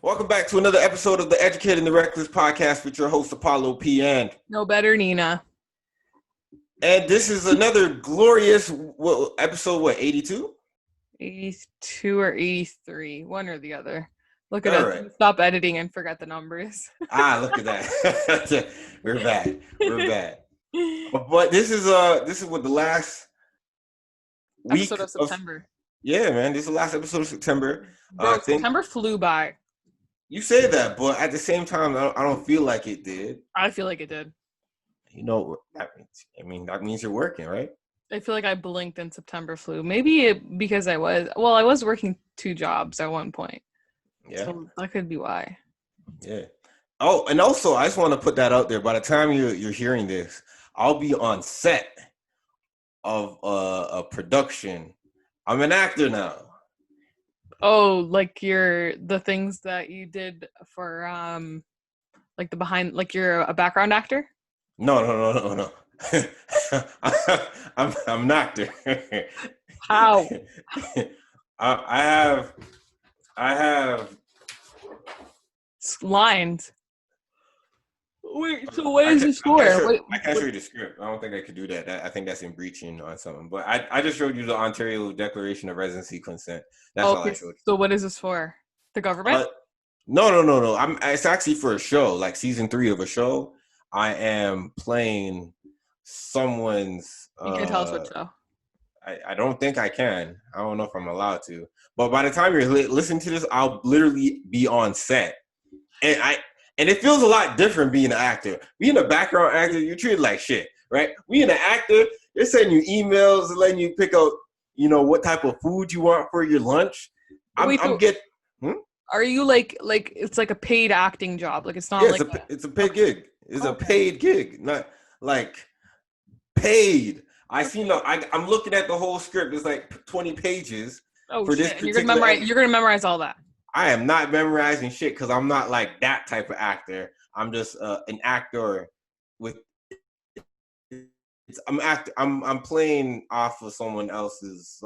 Welcome back to another episode of the Educated and the Reckless podcast with your host Apollo P. And nobetternina. And this is another glorious episode, 82? 82 or 83, one or the other. Look at All us. right. Stop editing and forget the numbers. Look at that. We're bad. But this is what the last week episode of September. Yeah, man. This is the last episode of September. Bro, September flew by. You say that, but at the same time, I don't feel like it did. I feel like it did. You know, that means you're working, right? I feel like I blinked and September flew. Maybe because I was working 2 jobs at one point. Yeah. So that could be why. Yeah. Oh, and also, I just want to put that out there. By the time you're hearing this, I'll be on set of a production. I'm an actor now. Oh, like the things that you did for like the behind, like you're a background actor? No. I'm an actor. How? I have lines. Wait, so what is this for? I can't show you the script. I don't think I could do that. I think that's in breaching on something. But I just showed you the Ontario Declaration of Residency Consent. That's all I showed you. So what is this for? The government? No. It's actually for a show, like season 3 of a show. I am playing someone's. You can tell us what show. I don't think I can. I don't know if I'm allowed to. But by the time you're listening to this, I'll literally be on set, and it feels a lot different being an actor. Being a background actor, you're treated like shit, right? Being an actor, they're sending you emails, letting you pick out, what type of food you want for your lunch. Are you like it's like a paid acting job? Like it's not it's a paid gig. It's a paid gig, not like paid. I'm looking at the whole script. It's like 20 pages. Oh shit! You're gonna memorize all that. I am not memorizing shit because I'm not like that type of actor. I'm just an actor with. I'm playing off of someone else's.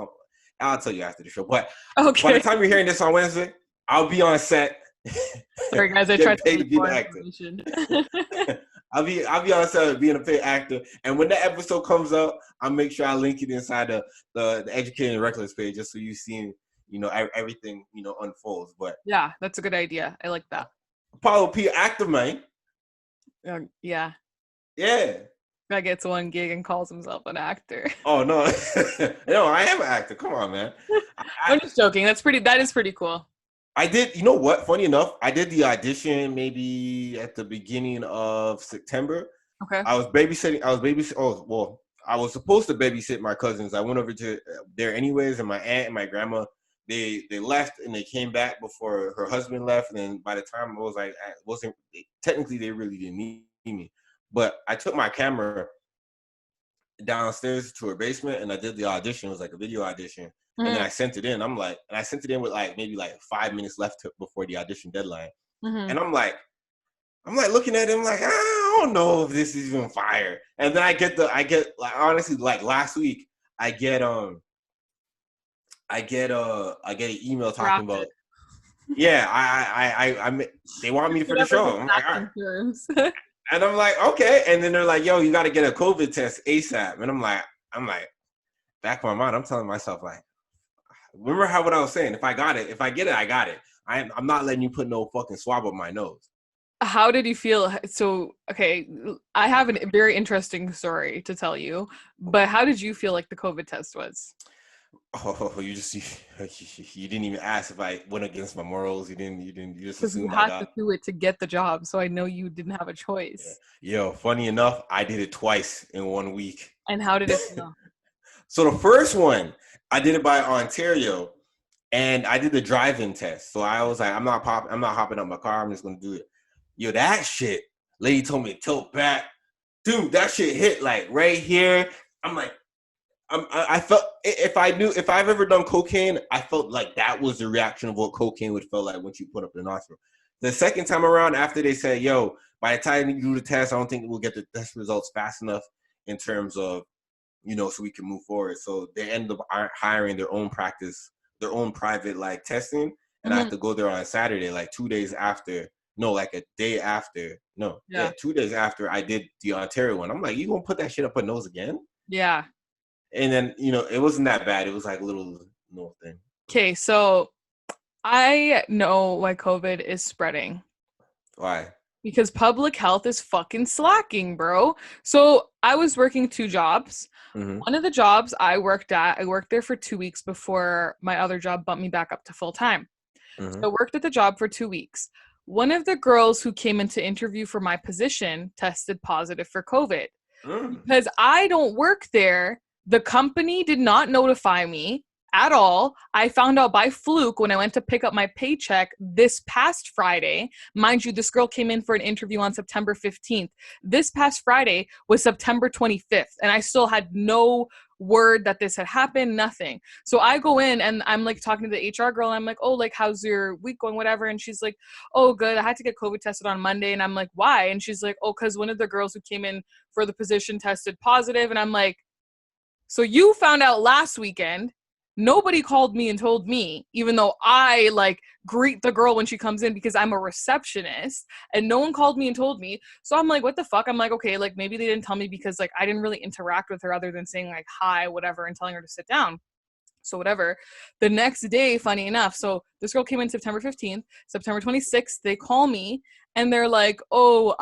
I'll tell you after the show. But okay. By the time you're hearing this on Wednesday, I'll be on set. Sorry guys, I tried to be an actor. I'll be on set being a paid actor, and when the episode comes out, I'll make sure I link it inside the Educated and Reckless page just so you see, everything unfolds. But yeah, that's a good idea. I like that. Apollo P, actor, man. Yeah. Guy gets one gig and calls himself an actor. Oh no, no, I am an actor. Come on, man. I'm just joking. That is pretty cool. I did, you know what? Funny enough, I did the audition maybe at the beginning of September. Okay. I was babysitting. Oh, well, I was supposed to babysit my cousins. I went over to there anyways, and my aunt and my grandma, they left and they came back before her husband left. And then by the time technically they really didn't need me. But I took my camera downstairs to her basement and I did the audition. It was like a video audition. Mm-hmm. And then I sent it in. I sent it in with maybe 5 minutes left before the audition deadline. Mm-hmm. And I'm like looking at him like, I don't know if this is even fire. And then I get honestly, like last week, I get an email talking about, they want me for the show. I'm like, all right. And I'm like, okay. And then they're like, yo, you got to get a COVID test ASAP. And I'm like, back in my mind, I'm telling myself like, remember what I was saying? If I get it, I got it. I'm not letting you put no fucking swab up my nose. How did you feel? So, okay, I have a very interesting story to tell you, but how did you feel like the COVID test was? Oh, you didn't even ask if I went against my morals. You just because you had to do it to get the job. So I know you didn't have a choice. Yeah. Yo, funny enough, I did it twice in 1 week. And how did it feel? So the first one, I did it by Ontario, and I did the drive-in test. So I was like, I'm not hopping up my car. I'm just gonna do it. Yo, that shit. Lady told me to tilt back. Dude, that shit hit like right here. I'm like, I felt if I've ever done cocaine, I felt like that was the reaction of what cocaine would feel like once you put up the nostril. The second time around, after they said, yo, by the time you do the test, I don't think we'll get the test results fast enough in terms of, so we can move forward. So they ended up hiring their own private like testing. and I had to go there on a Saturday, like 2 days after. No, like a day after. No, yeah, 2 days after I did the Ontario one. I'm like, you gonna put that shit up her nose again? Yeah. And then, it wasn't that bad. It was like a little thing. Okay, so I know why COVID is spreading. Why? Because public health is fucking slacking, bro. So I was working 2 jobs. Mm-hmm. One of the jobs I worked there for 2 weeks before my other job bumped me back up to full time. Mm-hmm. So I worked at the job for 2 weeks. One of the girls who came in to interview for my position tested positive for COVID. Because I don't work there, the company did not notify me at all. I found out by fluke when I went to pick up my paycheck this past Friday. Mind you, this girl came in for an interview on September 15th. This past Friday was September 25th, and I still had no word that this had happened, nothing. So I go in and I'm like talking to the HR girl and I'm like, oh, like, how's your week going, whatever? And she's like, oh, good. I had to get COVID tested on Monday. And I'm like, why? And she's like, oh, because one of the girls who came in for the position tested positive. And I'm like, so you found out last weekend. Nobody called me and told me, even though I like greet the girl when she comes in because I'm a receptionist, and no one called me and told me. So I'm like, what the fuck? I'm like, okay, like maybe they didn't tell me because like I didn't really interact with her other than saying like hi, whatever, and telling her to sit down. So whatever. The next day, funny enough, so this girl came in September 15th, September 26th, they call me and they're like, oh,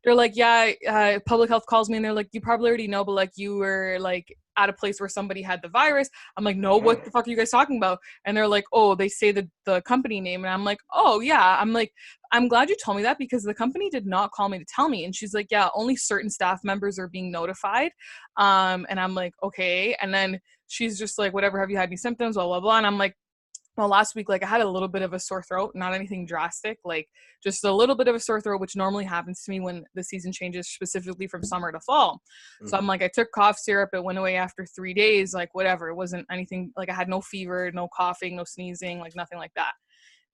they're like, yeah, public health calls me and they're like, you probably already know, but like you were like at a place where somebody had the virus. I'm like, no, what the fuck are you guys talking about? And they're like, oh, they say the company name. And I'm like, oh yeah. I'm like, I'm glad you told me that because the company did not call me to tell me. And she's like, yeah, only certain staff members are being notified. And I'm like, okay. And then she's just like, whatever, have you had any symptoms, blah, blah, blah. And I'm like, well, last week, like I had a little bit of a sore throat, not anything drastic, like just a little bit of a sore throat, which normally happens to me when the season changes specifically from summer to fall. Mm-hmm. So I'm like, I took cough syrup. It went away after 3 days, like whatever. It wasn't anything, like I had no fever, no coughing, no sneezing, like nothing like that.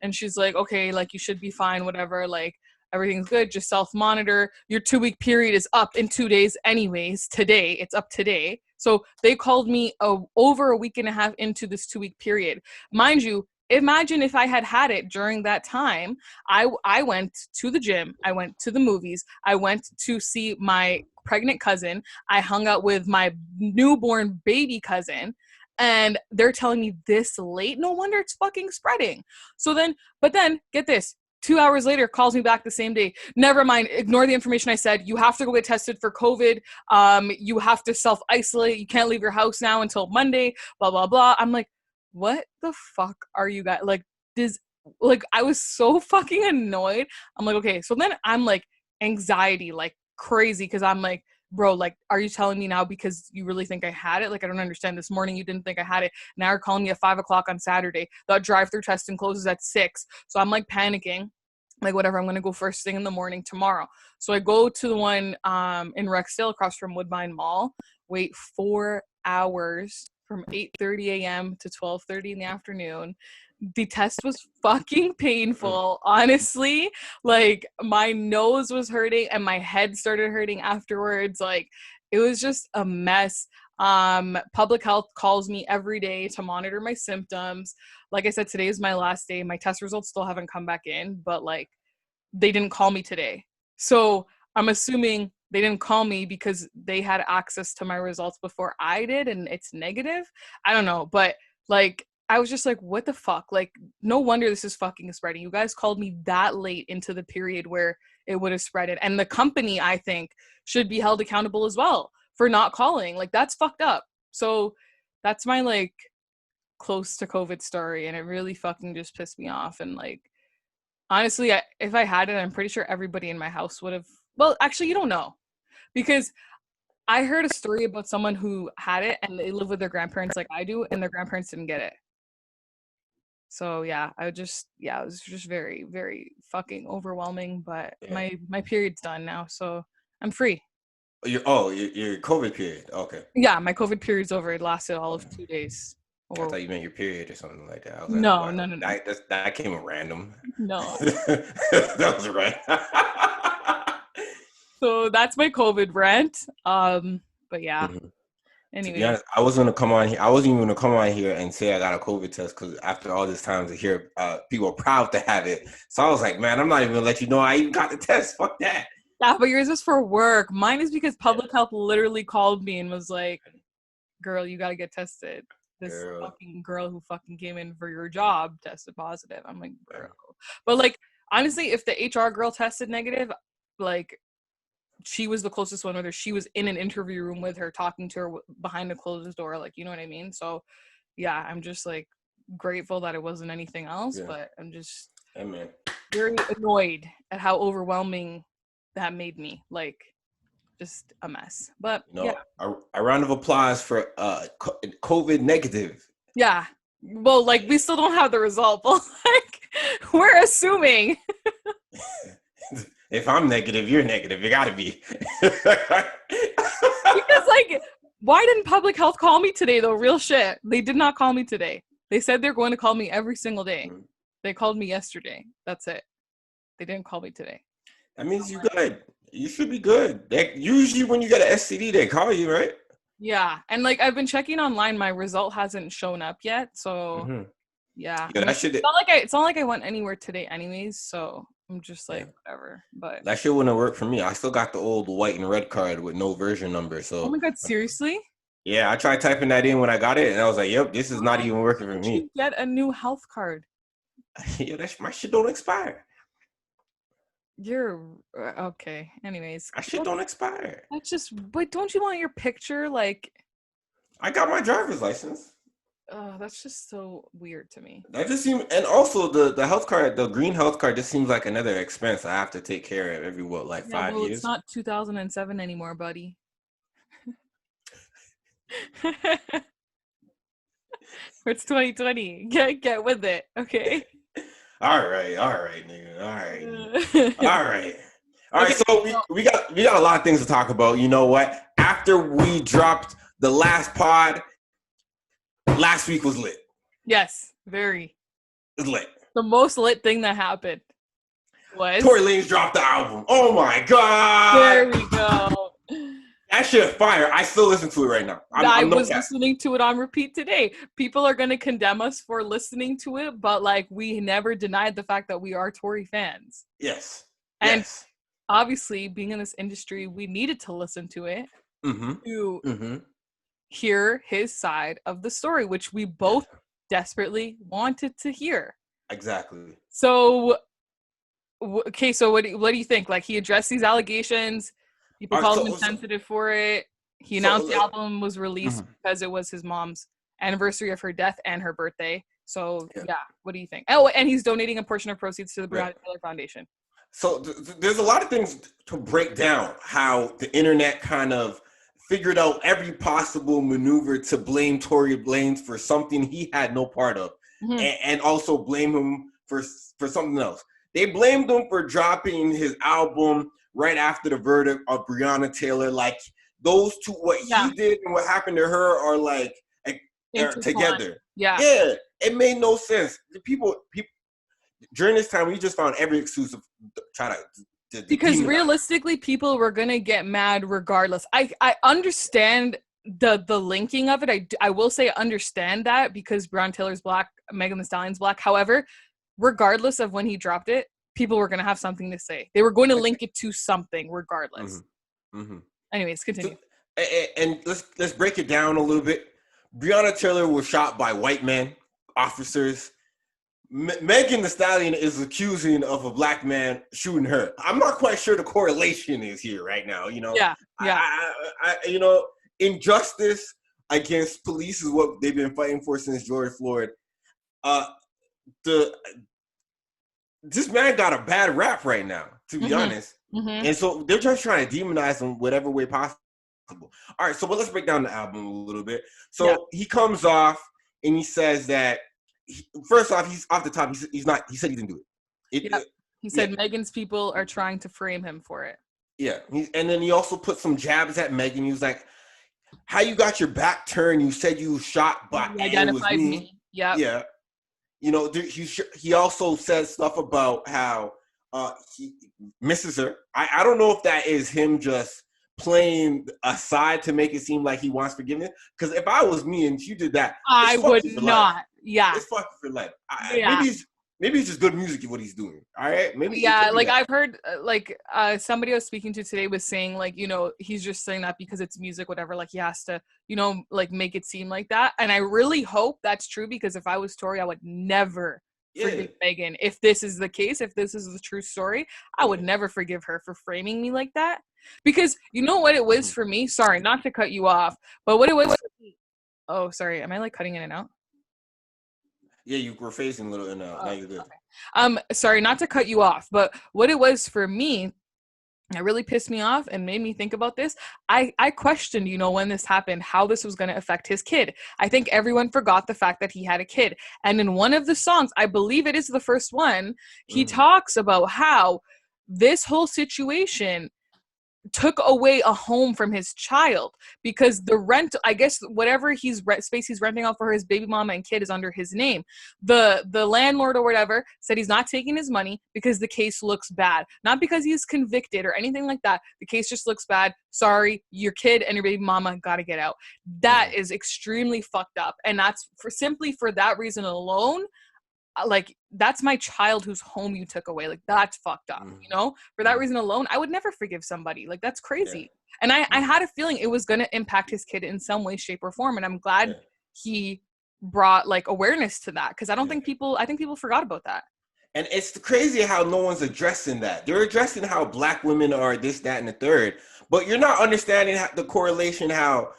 And she's like, okay, like you should be fine, whatever. Like everything's good. Just self-monitor. Your 2-week period is up in 2 days anyways. Today, it's up today. So they called me over a week and a half into this 2-week period. Mind you, imagine if I had it during that time. I went to the gym. I went to the movies. I went to see my pregnant cousin. I hung out with my newborn baby cousin. And they're telling me this late. No wonder it's fucking spreading. But then, get this. 2 hours later, calls me back the same day. Never mind. Ignore the information I said. You have to go get tested for COVID. You have to self-isolate. You can't leave your house now until Monday. Blah, blah, blah. I'm like, what the fuck are you guys? Like, I was so fucking annoyed. I'm like, okay. So then I'm like, anxiety, like crazy. Because I'm like, bro, like, are you telling me now because you really think I had it? Like, I don't understand. This morning you didn't think I had it. Now you're calling me at 5 o'clock on Saturday. The drive-through testing closes at 6. So I'm like panicking. Like, whatever, I'm going to go first thing in the morning tomorrow. So I go to the one in Rexdale across from Woodbine Mall, wait 4 hours from 8:30 a.m. to 12:30 in the afternoon. The test was fucking painful, honestly. Like, my nose was hurting and my head started hurting afterwards. Like, it was just a mess. Public health calls me every day to monitor my symptoms. Like I said, today is my last day. My test results still haven't come back in, but like they didn't call me today. So I'm assuming they didn't call me because they had access to my results before I did and it's negative. I don't know, but like I was just like, what the fuck? Like, no wonder this is fucking spreading. You guys called me that late into the period where it would have spreaded. And the company, I think, should be held accountable as well for not calling. Like, that's fucked up. So that's my like close to COVID story, and it really fucking just pissed me off. And like, honestly, if I had it, I'm pretty sure everybody in my house would have. Well, actually, you don't know, because I heard a story about someone who had it and they live with their grandparents like I do, and their grandparents didn't get it. So yeah, it was just very, very fucking overwhelming. But yeah. my period's done now, so I'm free. Your COVID period. Okay. Yeah, my COVID period's over. It lasted all of 2 days. I thought you meant your period or something like that. I was no, like, wow, no. That came random. No. That was right. So that's my COVID rant. But yeah. Mm-hmm. To be Anyway. honest, I wasn't gonna come on here. I wasn't even gonna come on here and say I got a COVID test because after all this time to hear people are proud to have it. So I was like, man, I'm not even gonna let you know I even got the test. Fuck that. Yeah, but yours is for work. Mine is because public health literally called me and was like, girl, you gotta get tested. This fucking girl who fucking came in for your job tested positive. I'm like, bro. But like, honestly, if the HR girl tested negative, like, she was the closest one with her. She was in an interview room with her, talking to her behind a closed door. Like, you know what I mean? So, yeah, I'm just like grateful that it wasn't anything else. But I'm just very annoyed at how overwhelming that made me. Like, just a mess. But a round of applause for COVID negative. Yeah. Well, like, we still don't have the result, but like, we're assuming. If I'm negative, you're negative. You gotta be. Because, like, why didn't public health call me today, though? Real shit. They did not call me today. They said they're going to call me every single day. Mm-hmm. They called me yesterday. That's it. They didn't call me today. That means you're good. You should be good. Usually when you get an STD, they call you, right? Yeah. And, like, I've been checking online. My result hasn't shown up yet. So, yeah. It's not like I went anywhere today anyways, so I'm just like, whatever. But that shit wouldn't work for me. I still got the old white and red card with no version number. So oh my god, seriously? Yeah, I tried typing that in when I got it, and I was like, "Yep, this is not even working for me." Get a new health card. Yeah, my shit don't expire. You're okay. Anyways, that shit don't expire. That's just. But don't you want your picture? Like, I got my driver's license. That's just so weird to me. That just seems, and also the health card, the green health card, just seems like another expense I have to take care of every 5 years. It's not 2007 anymore, buddy. It's 2020. Get with it, okay? All right, nigga. All right. Okay, so we got a lot of things to talk about. You know what? After we dropped the last pod, last week was lit. Yes, very. It was lit. The most lit thing that happened was Tory Lanez dropped the album. Oh my god! There we go. That shit fire. I still listen to it right now. I was listening to it on repeat today. People are gonna condemn us for listening to it, but like, we never denied the fact that we are Tory fans. Yes. And obviously, being in this industry, we needed to listen to it to hear his side of the story, which we both desperately wanted to hear. Exactly. So, okay, so what do you think? Like, he addressed these allegations. People called him insensitive for it. He announced the album was released because it was his mom's anniversary of her death and her birthday. So, what do you think? Oh, and he's donating a portion of proceeds to the Breonna Taylor Foundation. So there's a lot of things to break down how the internet kind of figured out every possible maneuver to blame Tory Lanez for something he had no part of, and also blame him for something else. They blamed him for dropping his album right after the verdict of Breonna Taylor. Like, those two, what he did and what happened to her are like together. Yeah, it made no sense. The people during this time, we just found every excuse to try to because realistically, people were gonna get mad regardless. I understand the linking of it. I will say I understand that because Breonna Taylor's black, Megan Thee Stallion's black. However, regardless of when he dropped it, people were going to have something to say. They were going to link it to something regardless. Anyways, continue. So, and let's break it down a little bit. Breonna Taylor was shot by white men, officers. Megan Thee Stallion is accusing of a black man shooting her. I'm not quite sure the correlation is here right now. You know, injustice against police is what they've been fighting for since George Floyd. This man got a bad rap right now, to be honest. And so they're just trying to demonize him whatever way possible. All right, so let's break down the album a little bit. So he comes off and he says that, first off, he's off the top. He said he didn't do it. He said Megan's people are trying to frame him for it. Yeah. And then he also put some jabs at Megan. He was like, how you got your back turned? You said you was shot by it was me. Yeah. You know, he also said stuff about how he misses her. I don't know if that is him just playing a side to make it seem like he wants forgiveness. Because if I was me and you did that, I would not. Life. Yeah. It's fucking for life. Yeah. Maybe it's just good music what he's doing. All right. Maybe. Yeah. Like I've heard somebody I was speaking to today was saying like, you know, he's just saying that because it's music, whatever, like he has to, you know, like make it seem like that. And I really hope that's true, because if I was Tory, I would never forgive Megan. If this is the case, if this is the true story, I would never forgive her for framing me like that. Because you know what it was for me? Sorry, not to cut you off, but what it was for me. Oh, sorry. Am I like cutting in and out? Yeah, you were facing a little in and out. Now you're good. Okay. Sorry, not to cut you off, but what it was for me, it really pissed me off and made me think about this. I questioned, you know, when this happened, how this was going to affect his kid. I think everyone forgot the fact that he had a kid. And in one of the songs, I believe it is the first one, he talks about how this whole situation took away a home from his child, because the rent, I guess whatever space he's renting out for his baby mama and kid is under his name. The landlord or whatever said he's not taking his money because the case looks bad, not because he's convicted or anything like that. The case just looks bad. Sorry, your kid and your baby mama gotta get out. That is extremely fucked up, and that's simply for that reason alone. Like, that's my child whose home you took away. Like, that's fucked up, you know? For that reason alone, I would never forgive somebody. Like, that's crazy. And I had a feeling it was going to impact his kid in some way, shape, or form. And I'm glad he brought, like, awareness to that. Because I think people forgot about that. And it's crazy how no one's addressing that. They're addressing how black women are this, that, and the third. But you're not understanding the correlation how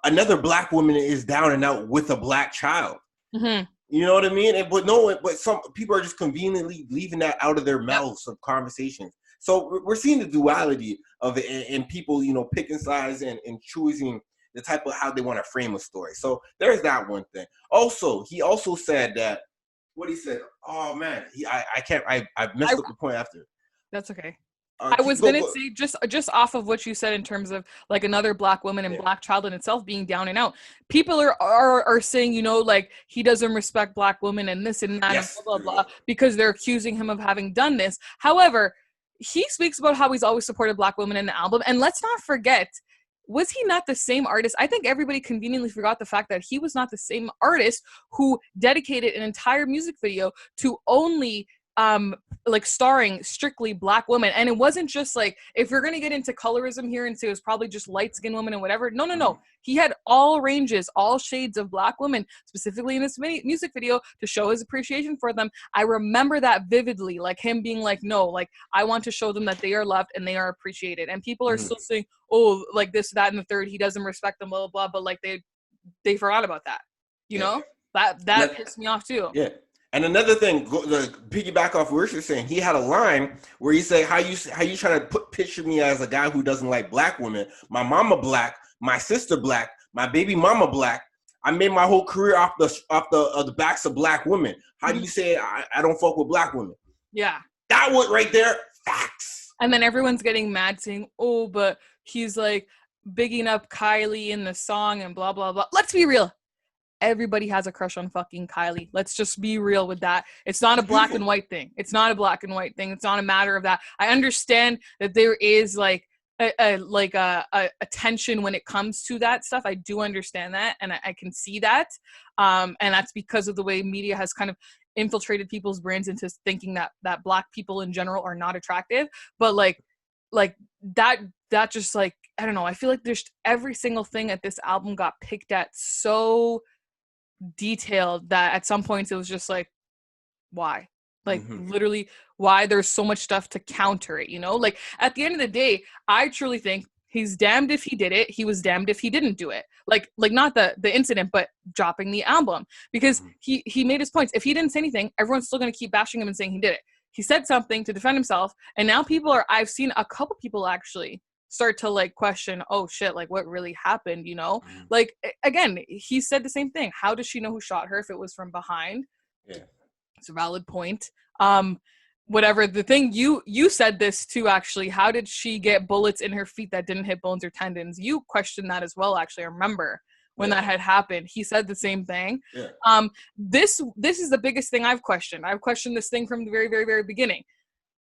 another black woman is down and out with a black child. Mm-hmm. You know what I mean? But some people are just conveniently leaving that out of their mouths of conversations. So we're seeing the duality of it, and people, you know, picking sides and choosing the type of how they want to frame a story. So there's that one thing. Also, he also said that what he said. Oh man, I messed up the point after. That's okay. I was gonna say just off of what you said in terms of like another black woman and black child in itself being down and out. People are saying, you know, like he doesn't respect black women and this and that and blah blah blah because they're accusing him of having done this. However, he speaks about how he's always supported black women in the album, and let's not forget, was he not the same artist? I think everybody conveniently forgot the fact that he was not the same artist who dedicated an entire music video to only like starring strictly black women. And it wasn't just like, if you're gonna get into colorism here and say it was probably just light-skinned women and whatever, no, he had all ranges, all shades of black women, specifically in this music video, to show his appreciation for them. I remember that vividly, like him being like, no, like I want to show them that they are loved and they are appreciated. And people are still saying, oh, like this, that, and the third, he doesn't respect them, blah blah blah, but like they forgot about that, you know. That pissed me off too. And another thing, piggyback off what you're saying, he had a line where he said, "How you trying to picture me as a guy who doesn't like black women? My mama black, my sister black, my baby mama black. I made my whole career off the backs of black women. How do you say I don't fuck with black women?" Yeah, that one right there, facts. And then everyone's getting mad saying, "Oh, but he's like bigging up Kylie in the song and blah blah blah." Let's be real. Everybody has a crush on fucking Kylie. Let's just be real with that. It's not a black and white thing. It's not a black and white thing. It's not a matter of that. I understand that there is like a tension when it comes to that stuff. I do understand that, and I can see that. And that's because of the way media has kind of infiltrated people's brains into thinking that black people in general are not attractive. But like that just like, I don't know. I feel like there's every single thing at this album got picked at so detailed that at some points it was just like, why? Like literally why? There's so much stuff to counter it, you know? Like at the end of the day, I truly think he's damned if he did it, he was damned if he didn't do it. Like not the incident, but dropping the album, because he made his points. If he didn't say anything, everyone's still going to keep bashing him and saying he did it. He said something to defend himself, and now I've seen a couple people actually start to like question, oh shit, like what really happened, you know? Like again, he said the same thing. How does she know who shot her if it was from behind? Yeah, it's a valid point. Whatever the thing, you said this too, actually. How did she get bullets in her feet that didn't hit bones or tendons? You questioned that as well, actually. I remember when that had happened. He said the same thing. This is the biggest thing I've questioned. I've questioned this thing from the very, very, very beginning.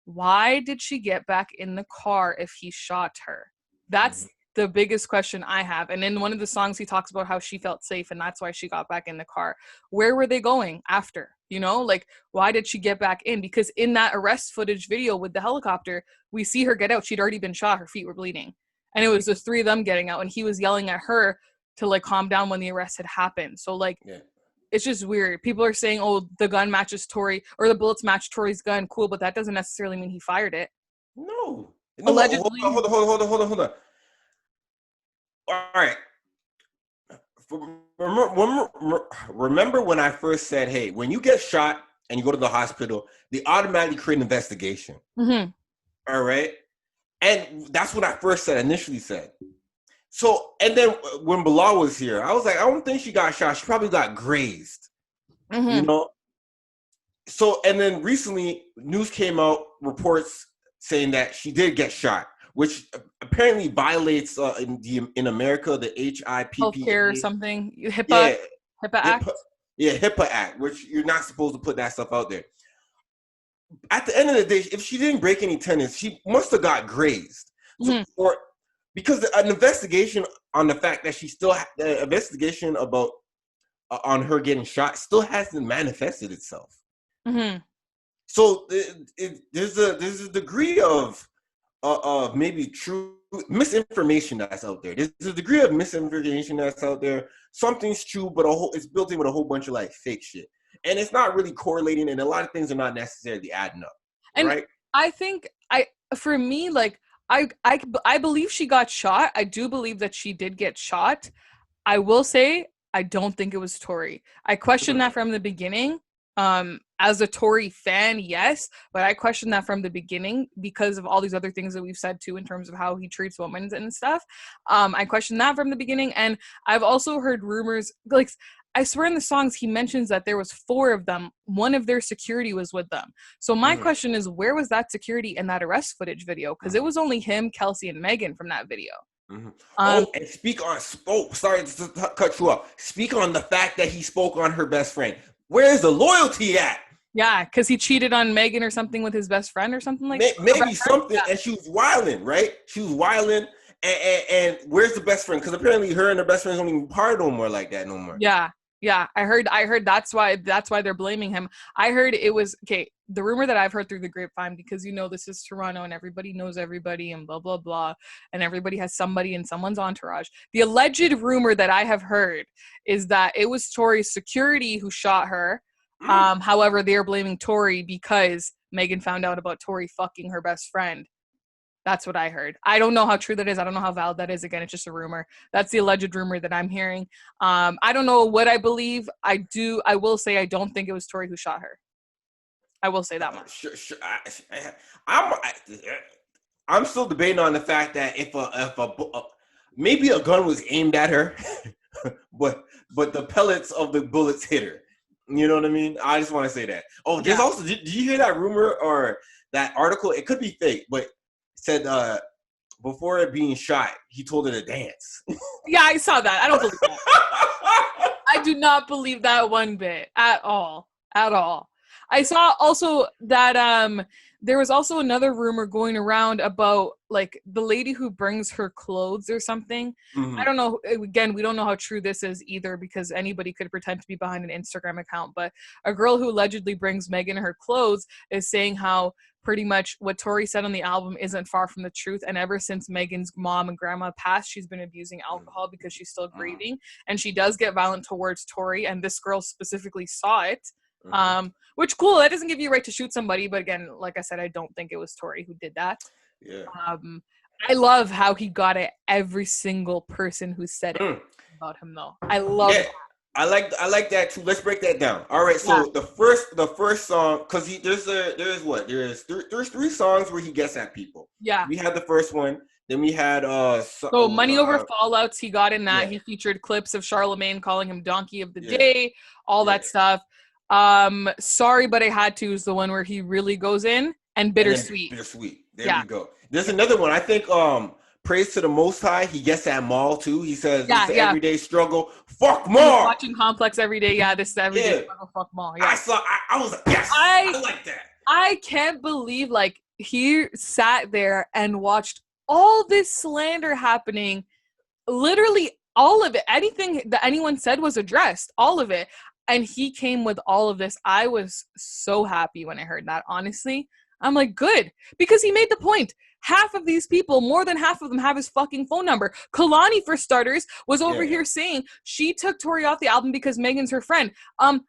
Why did she get back in the car if he shot her? That's the biggest question I have. And in one of the songs, he talks about how she felt safe and that's why she got back in the car. Where were they going after? You know, like, why did she get back in? Because in that arrest footage video with the helicopter, we see her get out. She'd already been shot. Her feet were bleeding. And it was the three of them getting out. And he was yelling at her to, like, calm down when the arrest had happened. So, like, it's just weird. People are saying, oh, the gun matches Tory, or the bullets match Tory's gun. Cool, but that doesn't necessarily mean he fired it. No. Allegedly. Hold on. All right. Remember when I first said, hey, when you get shot and you go to the hospital, they automatically create an investigation. All right. And that's what I first initially said. So, and then when Bilal was here, I was like, I don't think she got shot. She probably got grazed. You know? So, and then recently, news came out, reports saying that she did get shot, which apparently violates in America the HIPAA healthcare or something, HIPAA Act. HIPAA Act, which you're not supposed to put that stuff out there. At the end of the day, if she didn't break any tenants, she must have got grazed. So, because an investigation on the fact that she still the investigation about on her getting shot still hasn't manifested itself. So there's a degree of maybe true misinformation that's out there. There's a degree of misinformation that's out there. Something's true, but it's built in with a whole bunch of like fake shit, and it's not really correlating. And a lot of things are not necessarily adding up. And right? I think for me, like I believe she got shot. I do believe that she did get shot. I will say I don't think it was Tory. I questioned that from the beginning. As a Tory fan, yes, but I questioned that from the beginning because of all these other things that we've said too in terms of how he treats women and stuff. I questioned that from the beginning, and I've also heard rumors, like, I swear in the songs he mentions that there was 4 of them. One of their security was with them. So my question is, where was that security in that arrest footage video? Because it was only him, Kelsey, and Megan from that video. And sorry to cut you off. Speak on the fact that he spoke on her best friend. Where's the loyalty at? Yeah, because he cheated on Megan or something with his best friend or something like that. Maybe something, and she was wilding, right? She was wilding, and where's the best friend? Because apparently her and her best friends don't even part no more like that no more. Yeah. I heard that's why they're blaming him. I heard it was, okay, the rumor that I've heard through the grapevine, because, you know, this is Toronto and everybody knows everybody and blah, blah, blah, and everybody has somebody in someone's entourage. The alleged rumor that I have heard is that it was Tory's security who shot her. However, they're blaming Tory because Megan found out about Tory fucking her best friend. That's what I heard. I don't know how true that is. I don't know how valid that is. Again, it's just a rumor. That's the alleged rumor that I'm hearing. I don't know what I believe. I will say I don't think it was Tory who shot her. I will say that much. Sure. I'm still debating on the fact that if maybe a gun was aimed at her, but the pellets of the bullets hit her. You know what I mean? I just want to say that. Oh, there's also, did you hear that rumor or that article? It could be fake, but it said before it being shot, he told her to dance. Yeah, I saw that. I don't believe that. I do not believe that one bit at all. I saw also that there was also another rumor going around about, like, the lady who brings her clothes or something. I don't know. Again, we don't know how true this is either, because anybody could pretend to be behind an Instagram account. But a girl who allegedly brings Megan her clothes is saying how pretty much what Tory said on the album isn't far from the truth. And ever since Megan's mom and grandma passed, she's been abusing alcohol because she's still grieving. And she does get violent towards Tory. And this girl specifically saw it. Which, cool, that doesn't give you a right to shoot somebody, but again, like I said, I don't think it was Tory who did that. I love how he got at every single person who said it about him, though. I love that. I like that too. Let's break that down. All right, so the first song, because there's 3 songs where he gets at people. Yeah, we had the first one. Then we had so Money Over Fallouts. He got in that. He featured clips of Charlemagne calling him Donkey of the Day, all that stuff. Sorry But I Had To is the one where he really goes in, and Bittersweet. There we go. There's another one. I think Praise to the Most High. He gets that Maul too. He says it's the everyday struggle. Fuck Maul. Watching Complex every day. Yeah, this is the everyday struggle. Fuck Maul. Yeah. I was like, yes. I like that. I can't believe, like, he sat there and watched all this slander happening. Literally all of it. Anything that anyone said was addressed. All of it. And he came with all of this. I was so happy when I heard that, honestly. I'm like, good. Because he made the point. Half of these people, more than half of them, have his fucking phone number. Kalani, for starters, was over here saying she took Tory off the album because Megan's her friend.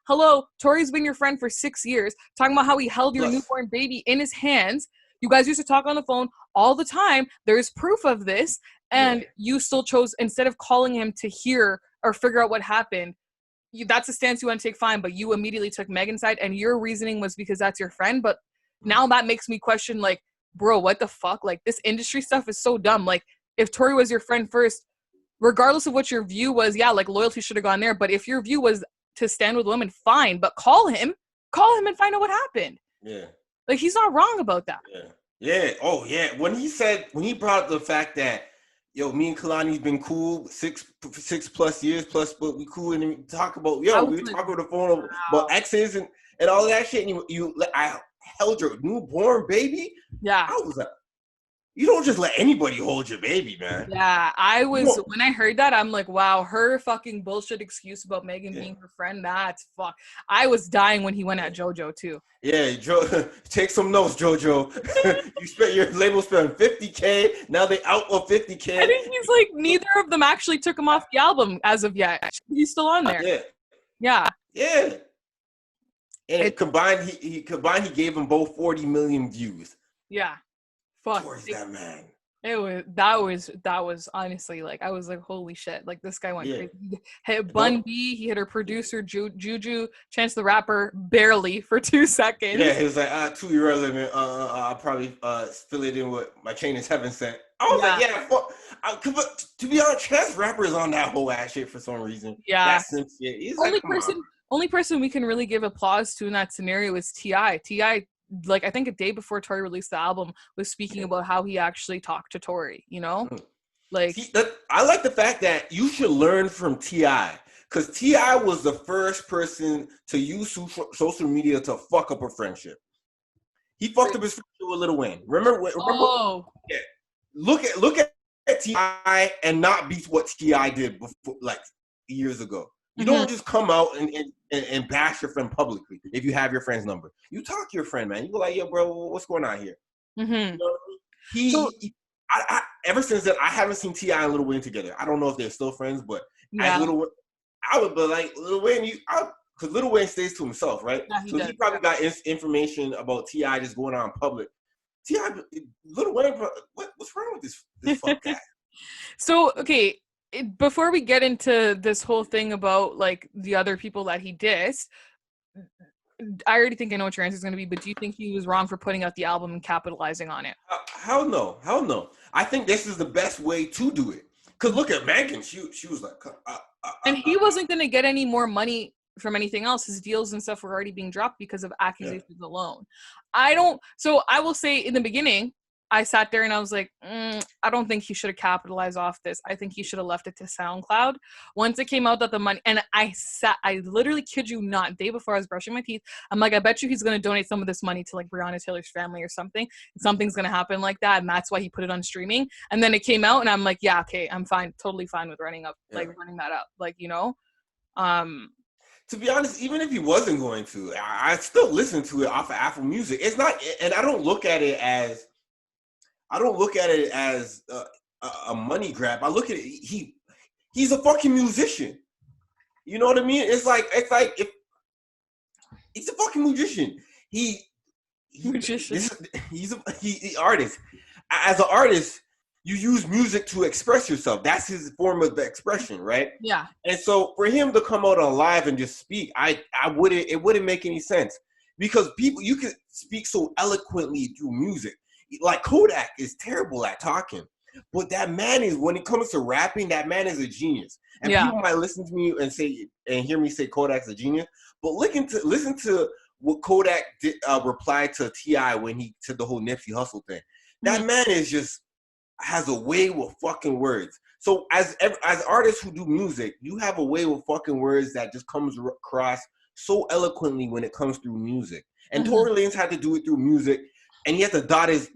Hello, Tory's been your friend for 6 years, talking about how he held your newborn baby in his hands. You guys used to talk on the phone all the time. There's proof of this. And you still chose, instead of calling him to hear or figure out what happened, that's a stance you want to take, fine, but you immediately took Megan's side, and your reasoning was because that's your friend. But now that makes me question, like, bro, what the fuck? Like, this industry stuff is so dumb. Like, if Tory was your friend first, regardless of what your view was, yeah, like, loyalty should have gone there. But if your view was to stand with women, fine, but call him and find out what happened. Yeah. Like, he's not wrong about that. Yeah. Yeah. Oh, yeah. When he brought up the fact that, yo, me and Kalani's been cool 6+ years plus, but we cool, and we talk about, we talk on the phone about exes and all that shit. And I held your newborn baby. Yeah, I was like, you don't just let anybody hold your baby, man. Yeah, when I heard that, I'm like, wow, her fucking bullshit excuse about Megan being her friend, that's fuck. I was dying when he went at JoJo too. Yeah, take some notes, JoJo. Your label spent $50K. Now they out of $50K. I think he's like, neither of them actually took him off the album as of yet. He's still on there. Yeah. And he gave them both 40 million views. Yeah. Fuck. Towards that man. That was honestly, like, I was like, holy shit, like, this guy went crazy. He hit Bun B, he hit her producer Juju, Chance the Rapper barely for 2 seconds. Yeah, he was like, too irrelevant. I'll probably fill it in with my chain is heaven sent. I was like, yeah, fuck. To be honest, Chance the Rapper is on that whole ass shit for some reason. Yeah. That simp shit. He's only person we can really give applause to in that scenario is T.I. T.I., like, I think a day before Tory released the album, was speaking about how he actually talked to Tory, you know? Like, I like the fact that you should learn from T.I. because T.I. was the first person to use social media to fuck up a friendship. He fucked up his friendship with Lil Wayne. Remember? Yeah. Look at T.I. and not be what T.I. did before, like, years ago. You don't just come out and bash your friend publicly if you have your friend's number. You talk to your friend, man. You go like, yo, bro, what's going on here? You know, I ever since then, I haven't seen T.I. and Lil Wayne together. I don't know if they're still friends, but I would be like, Lil Wayne, because Lil Wayne stays to himself, right? Yeah, he probably got information about T.I. just going on in public. T.I., Lil Wayne, what's wrong with this fuck guy? So, okay, before we get into this whole thing about, like, the other people that he dissed, I already think I know what your answer is going to be, but do you think he was wrong for putting out the album and capitalizing on it? Hell no. I think this is the best way to do it. Because look at Megan. She was like... and he wasn't going to get any more money from anything else. His deals and stuff were already being dropped because of accusations alone. So I will say, in the beginning, I sat there and I was like, I don't think he should have capitalized off this. I think he should have left it to SoundCloud. Once it came out that the money, and I literally kid you not, day before I was brushing my teeth, I'm like, I bet you he's going to donate some of this money to, like, Breonna Taylor's family or something. Something's going to happen like that, and that's why he put it on streaming. And then it came out, and I'm like, yeah, okay, I'm fine, totally fine with running that up, like, you know. To be honest, even if he wasn't going to, I still listen to it off of Apple Music. It's not, and I don't look at it as a money grab. I look at it. He's a fucking musician. You know what I mean? It's like if he's a fucking musician. He's an artist. As an artist, you use music to express yourself. That's his form of expression, right? Yeah. And so for him to come out on live and just speak, it wouldn't make any sense because you can speak so eloquently through music. Like Kodak is terrible at talking, but that man is, when it comes to rapping, that man is a genius. And people might listen to me and hear me say Kodak's a genius, but listen to what Kodak did, replied to T.I. when he said the whole Nipsey Hussle thing. That man is just has a way with fucking words. So as artists who do music, you have a way with fucking words that just comes across so eloquently when it comes through music. And Tory Lanez had to do it through music. and he has to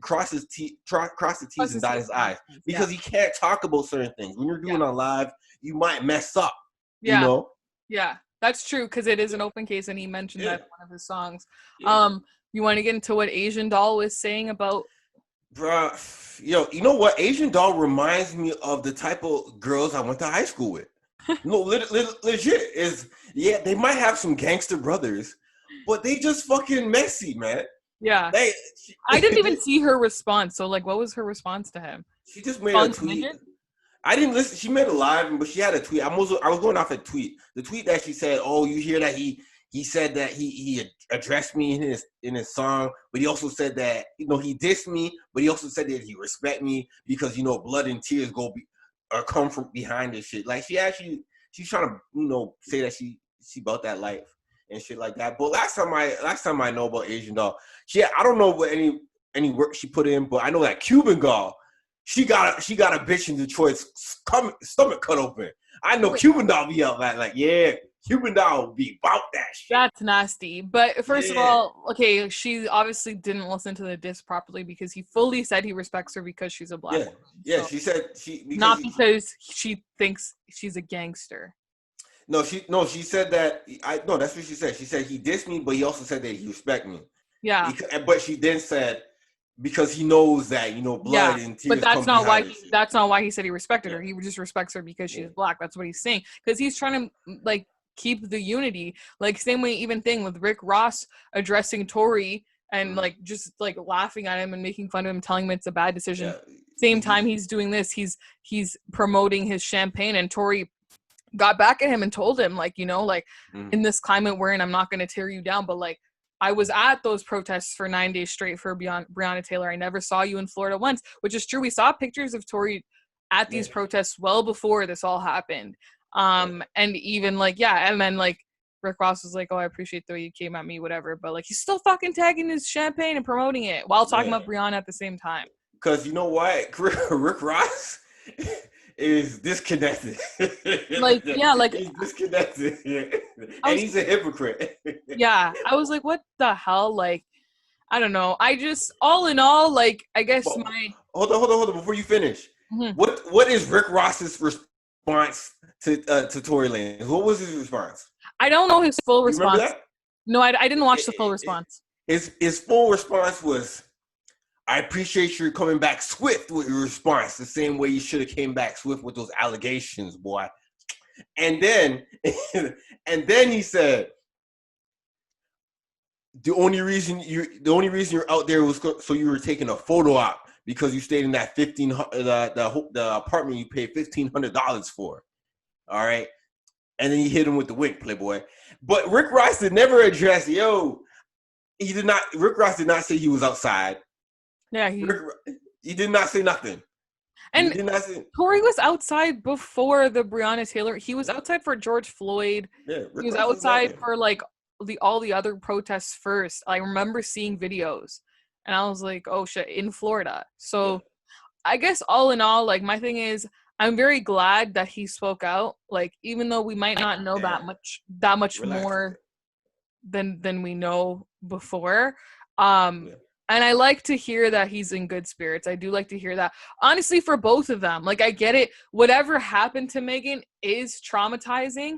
cross the T's and dot his I's because he can't talk about certain things. When you're doing on live, you might mess up. Yeah. You know? Yeah, that's true because it is an open case, and he mentioned that in one of his songs. You want to get into what Asian Doll was saying about? Bruh, yo, you know what? Asian Doll reminds me of the type of girls I went to high school with. No, legit is they might have some gangster brothers, but they just fucking messy, man. Yeah, I didn't even see her response. So, like, what was her response to him? She just made a tweet. I didn't listen. She made a live, but she had a tweet. I was going off a tweet. The tweet that she said, "Oh, you hear that he said that he addressed me in his song, but he also said that he dissed me, but he also said that he respect me because blood and tears come from behind this shit." Like she's trying to say that she about that life and shit like that. But last time I know about Asian Doll, I don't know what any work she put in, but I know that Cuban Doll. She got a bitch in Detroit's stomach cut open. I know Cuban Doll be out like Cuban Doll be about that shit. That's nasty. But first of all, okay, she obviously didn't listen to the diss properly because he fully said he respects her because she's a black woman. Yeah, so, she said because she thinks she's a gangster. No, she said that that's what she said. She said he dissed me, but he also said that he respect me. Yeah. But she then said because he knows that blood and tears. But that's not why. That's not why he said he respected her. He just respects her because she's black. That's what he's saying. Because he's trying to keep the unity. Like same way, even thing with Rick Ross addressing Tory and just laughing at him and making fun of him, telling him it's a bad decision. Yeah. Same time he's doing this, he's promoting his champagne, and Tory got back at him and told him in this climate we're in, I'm not going to tear you down, but I was at those protests for 9 days straight for Breonna Taylor. I never saw you in Florida once, which is true. We saw pictures of Tory at these protests well before this all happened. And even and then Rick Ross was like, "Oh, I appreciate the way you came at me, whatever." But he's still fucking tagging his champagne and promoting it while talking about Breonna at the same time. Because you know what, Rick Ross is disconnected. He's disconnected, and he's a hypocrite. Yeah, I was like, what the hell? I don't know. I just, all in all, I guess hold on before you finish. Mm-hmm. What is Rick Ross's response to Tory Lanez? What was his response? I don't know his full response. No, I didn't watch the full response. His full response was, "I appreciate you coming back swift with your response, the same way you should have came back swift with those allegations, boy." And then he said, the only reason you're out there was so you were taking a photo op because you stayed in that the apartment you paid $1,500 for. All right. And then he hit him with the wink, Playboy. But Rick Ross did never address, Rick Ross did not say he was outside. Yeah, he did not say nothing. And Tory was outside before the Breonna Taylor. He was outside for George Floyd. Yeah, he was outside for all the other protests first. I remember seeing videos, and I was like, "Oh shit!" in Florida. So, I guess all in all, my thing is, I'm very glad that he spoke out. Even though we might not know that much more than we know before. And I like to hear that he's in good spirits. I do like to hear that. Honestly, for both of them. I get it. Whatever happened to Megan is traumatizing.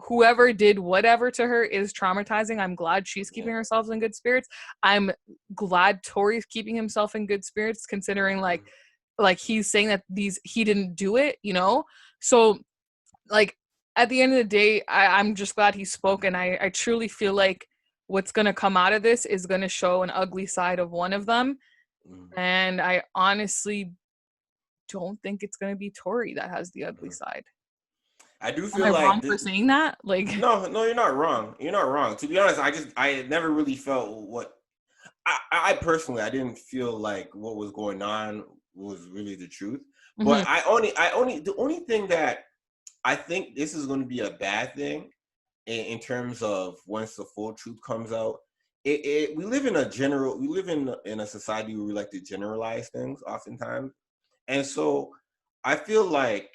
Whoever did whatever to her is traumatizing. I'm glad she's keeping herself in good spirits. I'm glad Tory's keeping himself in good spirits, considering he's saying that he didn't do it, So at the end of the day, I'm just glad he spoke, and I truly feel like what's going to come out of this is going to show an ugly side of one of them. And I honestly don't think it's going to be Tory that has the ugly side. I do feel Am I wrong for saying that? No, you're not wrong. You're not wrong. To be honest, I never really felt what I personally, I didn't feel like what was going on was really the truth. But the only thing that I think this is going to be a bad thing in terms of once the full truth comes out, we live in a society where we like to generalize things oftentimes, and so I feel like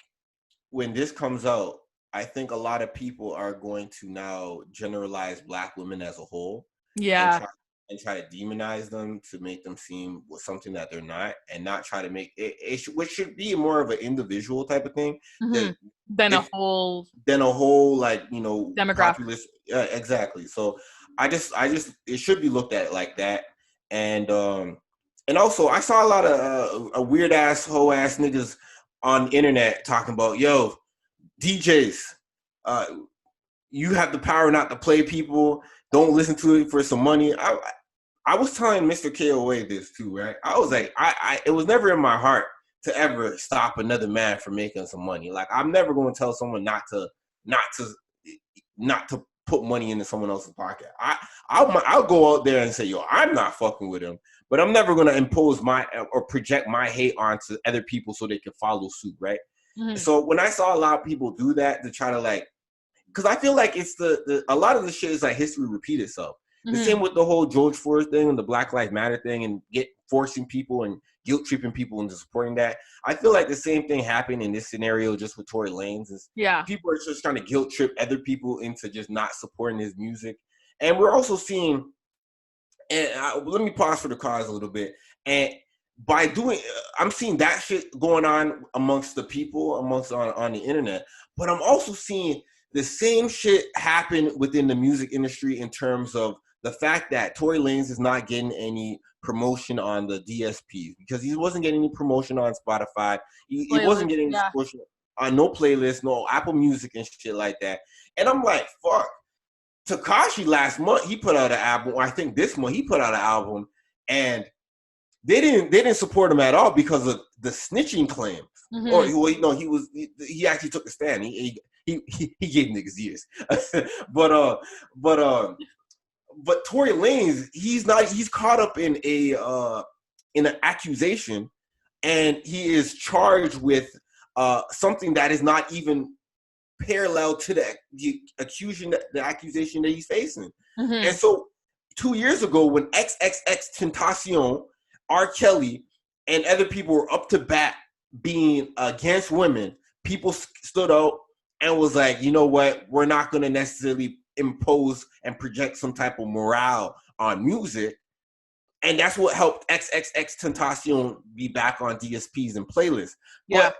when this comes out, I think a lot of people are going to now generalize Black women as a whole. Yeah, and try to demonize them to make them seem something that they're not, and not try to make it which should be more of an individual type of thing Mm-hmm. that Then a if whole than a whole demographic. populist. Exactly. So I just it should be looked at like that. And also I saw a lot of weird ass hoe ass niggas on the internet talking about, yo, DJs, uh you have the power not to play people. Don't listen to it for some money. I was telling Mr. KOA this too, right? I was like, I it was never in my heart to ever stop another man from making some money. Like, I'm never going to tell someone not to not to put money into someone else's pocket. I'll go out there and say, yo, I'm not fucking with him, but I'm never going to impose my or project my hate onto other people so they can follow suit, right? Mm-hmm. So when I saw a lot of people do that to try to like, because I feel like it's a lot of the shit is like history repeat itself. The same with the whole George Floyd thing and the Black Lives Matter thing and forcing people and guilt tripping people into supporting that. I feel like the same thing happened in this scenario just with Tory Lanez. People are just trying to guilt trip other people into just not supporting his music. And we're also seeing, and let me pause for the cause a little bit. And by doing, I'm seeing that shit going on amongst the people, on the internet. But I'm also seeing the same shit happen within the music industry in terms of the fact that Tory Lanez is not getting any promotion on the DSPs because he wasn't getting any promotion on Spotify. He wasn't getting any promotion on no playlist, no Apple Music and shit like that. And I'm like, fuck. Tekashi last month, he put out an album, or I think this month he put out an album, and they didn't support him at all because of the snitching claims. Mm-hmm. Or he actually took a stand. He gave niggas years. but Tory Lanez, he's caught up in an accusation, and he is charged with something that is not even parallel to the accusation that he's facing. Mm-hmm. And so 2 years ago, when XXXTentacion, R. Kelly, and other people were up to bat being against women, people stood out and was like, you know what, we're not going to necessarily impose and project some type of morale on music. And that's what helped XXXTentacion be back on DSPs and playlists. Yeah.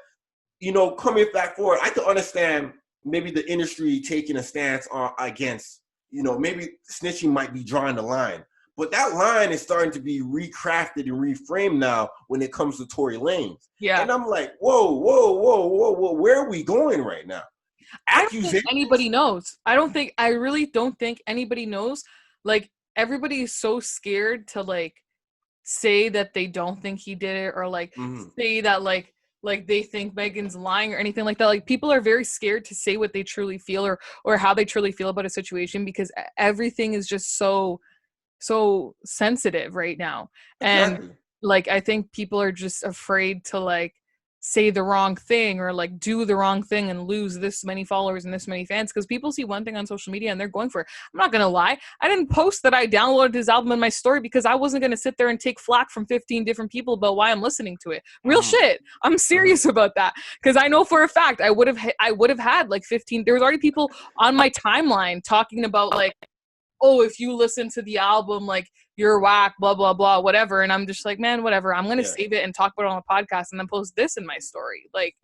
But, coming back forward, I can understand maybe the industry taking a stance against, maybe snitching might be drawing the line. But that line is starting to be recrafted and reframed now when it comes to Tory Lanez. Yeah. And I'm like, whoa, where are we going right now? I don't think anybody knows. I really don't think anybody knows. Like, everybody is so scared to, like, say that they don't think he did it, or, like, say that, like they think Megan's lying or anything like that. Like, people are very scared to say what they truly feel or how they truly feel about a situation because everything is just so sensitive right now. Exactly. And like, I think people are just afraid to like say the wrong thing or like do the wrong thing and lose this many followers and this many fans because people see one thing on social media and they're going for it. I'm not gonna lie, I didn't post that I downloaded his album in my story because I wasn't gonna sit there and take flack from 15 different people about why I'm listening to it. Real shit. I'm serious about that because I know for a fact I would have had like 15. There was already people on my timeline talking about like, oh, if you listen to the album, like, you're whack, blah, blah, blah, whatever. And I'm just like, man, whatever. I'm going to save it and talk about it on the podcast and then post this in my story. Like,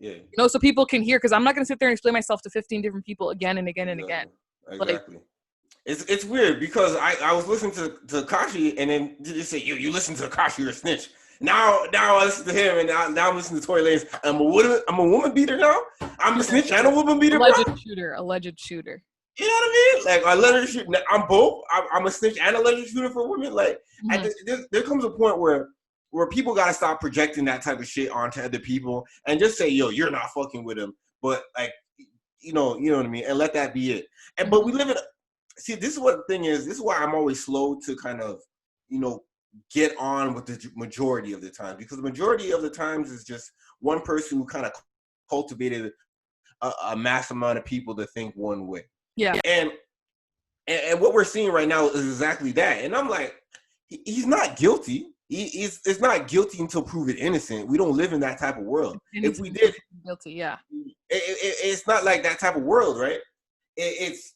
so people can hear, because I'm not going to sit there and explain myself to 15 different people again and again and again. Exactly. Like, it's weird because I was listening to Tekashi and then you say, you listen to Tekashi, you're a snitch. Now I listen to him and now I'm listening to Tory Lanez. I'm a woman beater now? I'm a snitch and a woman beater, Alleged shooter. You know what I mean? Like, a alleged shooter. I'm both. I'm a snitch and a alleged shooter for women. Like, there comes a point where people gotta stop projecting that type of shit onto other people and just say, yo, you're not fucking with him. But like, you know what I mean? And let that be it. And but we live in. See, this is what the thing is. This is why I'm always slow to kind of, get on with the majority of the time, because the majority of the times is just one person who kind of cultivated a mass amount of people to think one way. Yeah. And what we're seeing right now is exactly that. And I'm like, he's not guilty. It's not guilty until proven innocent. We don't live in that type of world. If we did, guilty, yeah. It's not like that type of world, right? It's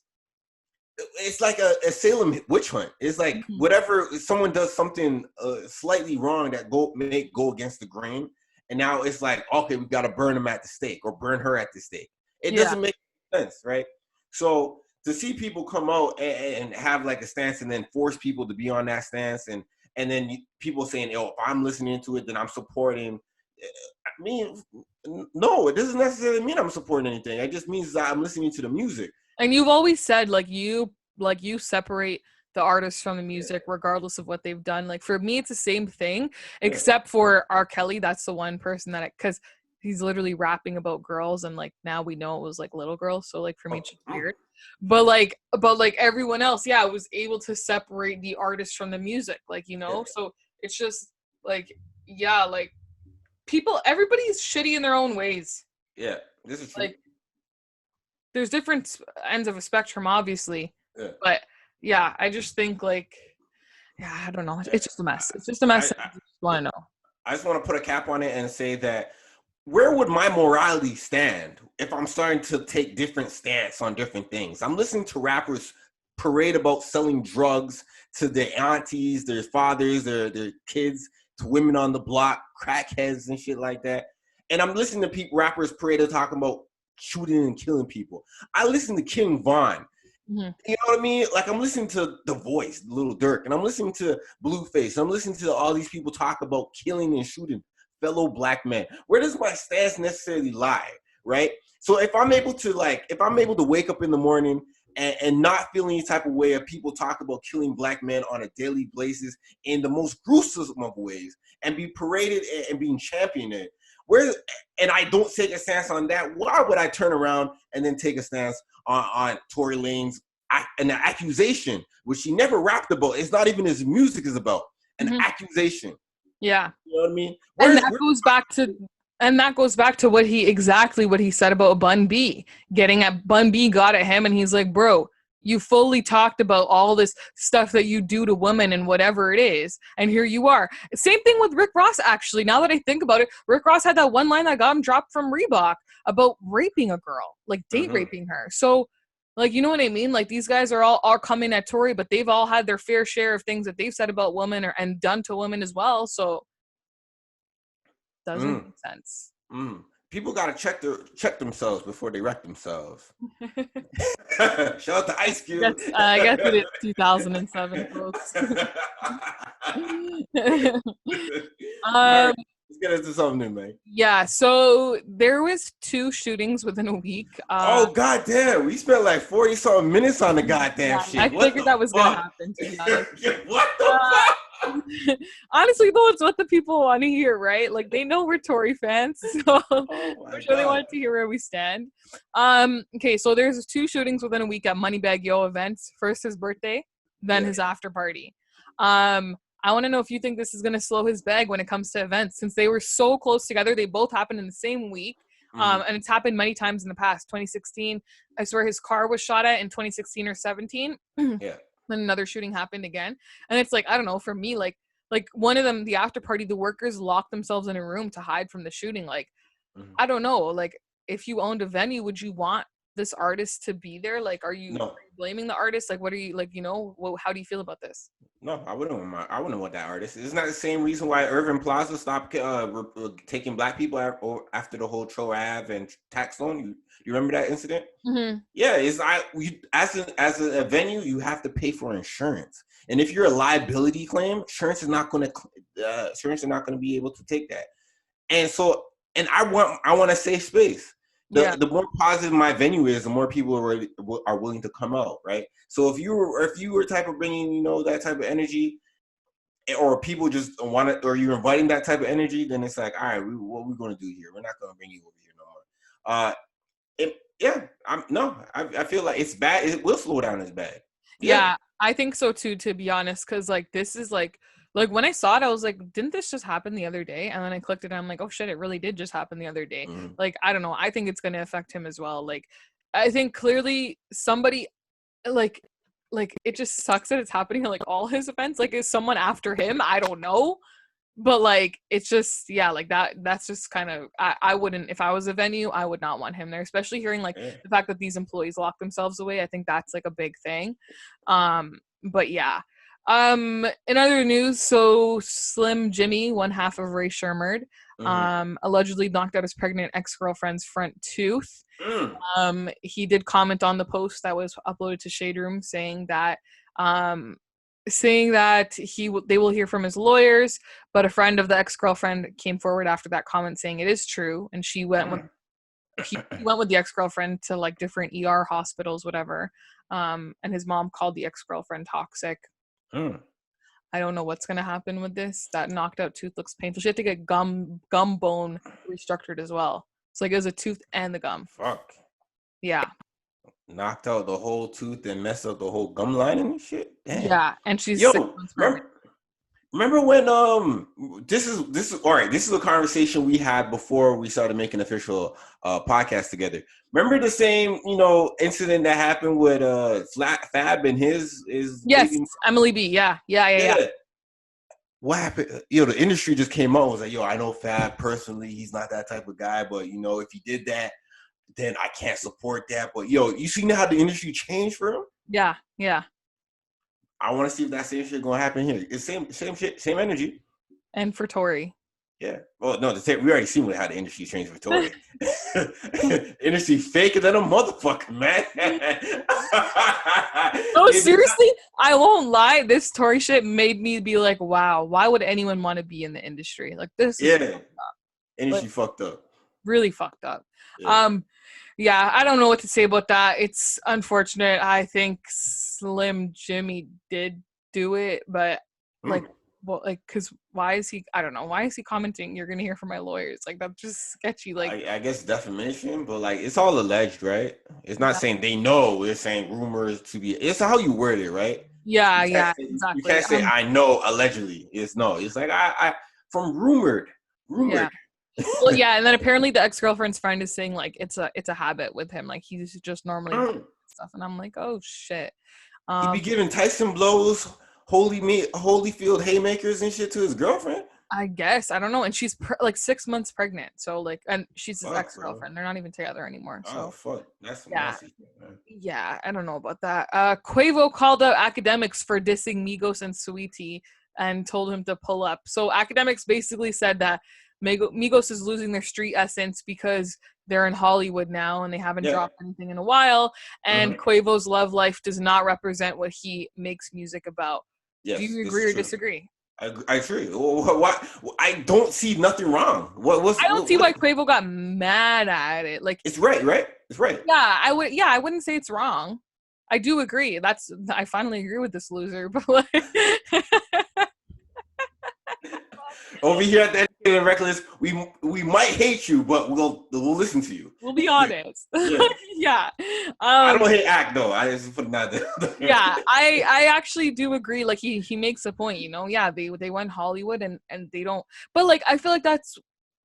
it's like a Salem witch hunt. It's like whatever someone does something slightly wrong that go against the grain, and now it's like, okay, we got to burn him at the stake or burn her at the stake. It doesn't make sense, right? So to see people come out and have like a stance and then force people to be on that stance, and then people saying, "Oh, if I'm listening to it, then I'm supporting." I mean, no, it doesn't necessarily mean I'm supporting anything. It just means that I'm listening to the music. And you've always said like you separate the artists from the music regardless of what they've done. Like for me, it's the same thing, except for R. Kelly. That's the one person that because he's literally rapping about girls, and like now we know it was like little girls. So like for me, it's just weird. But like everyone else, I was able to separate the artist from the music. Like so it's just like like everybody's shitty in their own ways. Yeah, this is true. Like there's different ends of a spectrum, obviously. Yeah. But I just think like, I don't know. It's just a mess. It's just a mess. I just want to know. I just want to put a cap on it and say that where would my morality stand if I'm starting to take different stance on different things? I'm listening to rappers parade about selling drugs to their aunties, their fathers, their kids, to women on the block, crackheads and shit like that. And I'm listening to rappers parade talking about shooting and killing people. I listen to King Von. You know what I mean? Like I'm listening to The Voice, Little Durk, and I'm listening to Blueface. I'm listening to all these people talk about killing and shooting fellow black men. Where does my stance necessarily lie, right? So if I'm able to wake up in the morning and not feel any type of way of people talk about killing black men on a daily basis in the most gruesome of ways and be paraded and being championed, and I don't take a stance on that, why would I turn around and then take a stance on Tory Lanez an accusation, which he never rapped about? It's not even his music is about. An accusation. Yeah. You know what I mean? And that goes back to what he said about Bun B. Bun B got at him and he's like, bro, you fully talked about all this stuff that you do to women and whatever it is. And here you are. Same thing with Rick Ross, actually. Now that I think about it, Rick Ross had that one line that got him dropped from Reebok about raping a girl, like date raping her. So, like, you know what I mean? Like, these guys are all coming at Tory, but they've all had their fair share of things that they've said about women and done to women as well. So, doesn't make sense. People gotta check themselves before they wreck themselves. Shout out to Ice Cube. I guess it is 2007, folks. Let's get into something new, man. Yeah, so there was 2 shootings within a week. Oh goddamn! We spent like 40-something minutes on the goddamn shit. I figured that was gonna happen. To be honest. What the fuck? Honestly, though, it's what the people want to hear, right? Like, they know we're Tory fans, so I'm sure they wanted to hear where we stand. Okay, so there's 2 shootings within a week at Moneybagg Yo events. First his birthday, then his after party. I want to know if you think this is going to slow his bag when it comes to events, since they were so close together. They both happened in the same week. And it's happened many times in the past. 2016, I swear his car was shot at in 2016 or 17. Yeah. Then another shooting happened again. And it's like, I don't know, for me, like one of them, the after party, the workers locked themselves in a room to hide from the shooting. Like, I don't know, like, if you owned a venue, would you want this artist to be there? Like, are you blaming the artist? Like, what are you, like, how do you feel about this? No, I wouldn't want that artist. It's not the same reason why Irving Plaza stopped taking black people after the whole Tro Ave and tax loan. You remember that incident? Yeah, as a venue, you have to pay for insurance, and if you're a liability claim, insurance are not going to be able to take that. And so, and I want a safe space. The more positive my venue is, the more people are willing to come out, right? So if you were type of bringing that type of energy, or people just want it, or you're inviting that type of energy, then it's like, all right, what we're going to do here? We're not going to bring you over here no more. I feel like it's bad. It will slow down his bag. Yeah, I think so too. To be honest, because like this is like when I saw it, I was like, didn't this just happen the other day? And then I clicked it and I'm like, oh shit, it really did just happen the other day. Like, I don't know. I think it's going to affect him as well. Like, I think clearly somebody like it just sucks that it's happening at like all his events. Like, is someone after him? I don't know. But like, it's just, yeah, like that's just kind of, I wouldn't, if I was a venue, I would not want him there, especially hearing like Yeah. the fact that these employees lock themselves away. I think that's like a big thing. But yeah. In other news, so Slim Jxmmi, one half of Ray Shermerd, allegedly knocked out his pregnant ex-girlfriend's front tooth. He did comment on the post that was uploaded to Shade Room saying that they will hear from his lawyers, but a friend of the ex-girlfriend came forward after that comment saying it is true, and he went with the ex-girlfriend to like different ER hospitals, whatever. And his mom called the ex-girlfriend toxic. I don't know what's gonna happen with this. That knocked out tooth looks painful. She had to get gum bone restructured as well. So like it was a tooth and the gum. Fuck. Yeah. Knocked out the whole tooth and messed up the whole gum lining and shit. Damn. Yeah, and she's 6 months pregnant. Remember when this is all right, this is a conversation we had before we started making official podcast together. Remember the same, incident that happened with Fab and his yes, baby? Emily B. Yeah. What happened? The industry just came out and was like, I know Fab personally, he's not that type of guy, but if he did that, then I can't support that. But you seen how the industry changed for him? Yeah. I want to see if that same shit gonna happen here. It's same shit, same energy. And for Tory. Yeah. Well, no, we already seen how the industry changed for Tory. Industry faker than a motherfucker, man. No, seriously, I won't lie. This Tory shit made me be like, wow, why would anyone want to be in the industry? Like this is industry fucked up. Really fucked up. Yeah, I don't know what to say about that. It's unfortunate. I think Slim Jxmmi did do it, but because why is he? I don't know. Why is he commenting? You're gonna hear from my lawyers. Like that's just sketchy. Like I guess defamation, but like it's all alleged, right? It's not saying they know. It's saying rumors to be. It's how you word it, right? Yeah, exactly. You can't say I know allegedly. It's like I from rumored. Yeah. Well, yeah, and then apparently the ex-girlfriend's friend is saying like it's a habit with him, like he's just normally stuff, and I'm like, oh shit. He be giving Tyson blows, Holyfield haymakers and shit to his girlfriend. I guess I don't know, and she's like 6 months pregnant, so like, and she's his ex-girlfriend. They're not even together anymore. So fuck, that's some nasty shit, man. Yeah, I don't know about that. Quavo called out Akademiks for dissing Migos and Saweetie and told him to pull up. So Akademiks basically said that Migos is losing their street essence because they're in Hollywood now and they haven't dropped anything in a while. And Quavo's love life does not represent what he makes music about. Yes, do you agree or disagree? I agree. Why? I don't see nothing wrong. I don't see why Quavo got mad at it. Like it's right? It's right. Yeah, I would. Yeah, I wouldn't say it's wrong. I do agree. I finally agree with this loser. But like. Over here at the end of the Reckless, we might hate you, but we'll listen to you. We'll be honest. Yeah. I don't hate Act though. I just put that there. Yeah, I actually do agree. Like he makes a point, Yeah, they went Hollywood and they don't. But like I feel like that's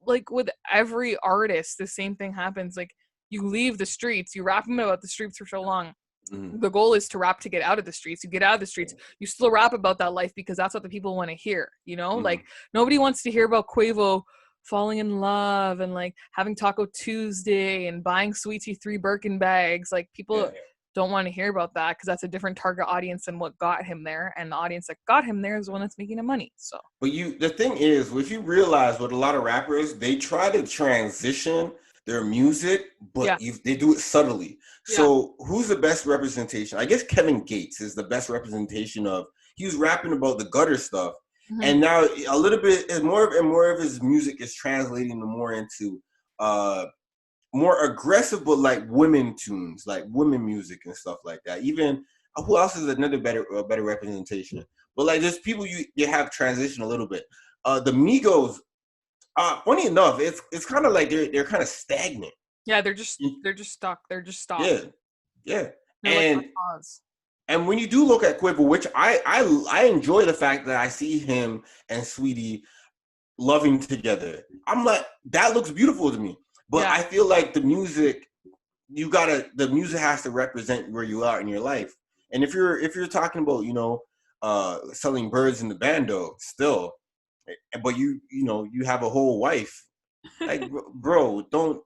like with every artist, the same thing happens. Like you leave the streets, you rap about the streets for so long. The goal is to rap to get out of the streets. You get out of the streets, you still rap about that life because that's what the people want to hear, Like nobody wants to hear about Quavo falling in love and like having Taco Tuesday and buying Sweetie 3 Birkin bags. Like people don't want to hear about that because that's a different target audience than what got him there, and the audience that got him there is the one that's making the money. So but the thing is, if you realize with a lot of rappers, they try to transition their music, but they do it subtly. So who's the best representation? I guess Kevin Gates is the best representation of. He was rapping about the gutter stuff, and now a little bit more and more of his music is translating more into more aggressive, but like women tunes, like women music and stuff like that. Even who else is another better representation? But like there's people you have transition a little bit. The Migos. Funny enough, it's kind of like they're kind of stagnant. Yeah, they're just stuck. They're just stopped. Yeah. And when you do look at Quavo, which I enjoy the fact that I see him and Saweetie loving together. I'm like, that looks beautiful to me. But I feel like the music has to represent where you are in your life. And if you're talking about selling birds in the bando still. but you know, you have a whole wife. Like, bro, don't.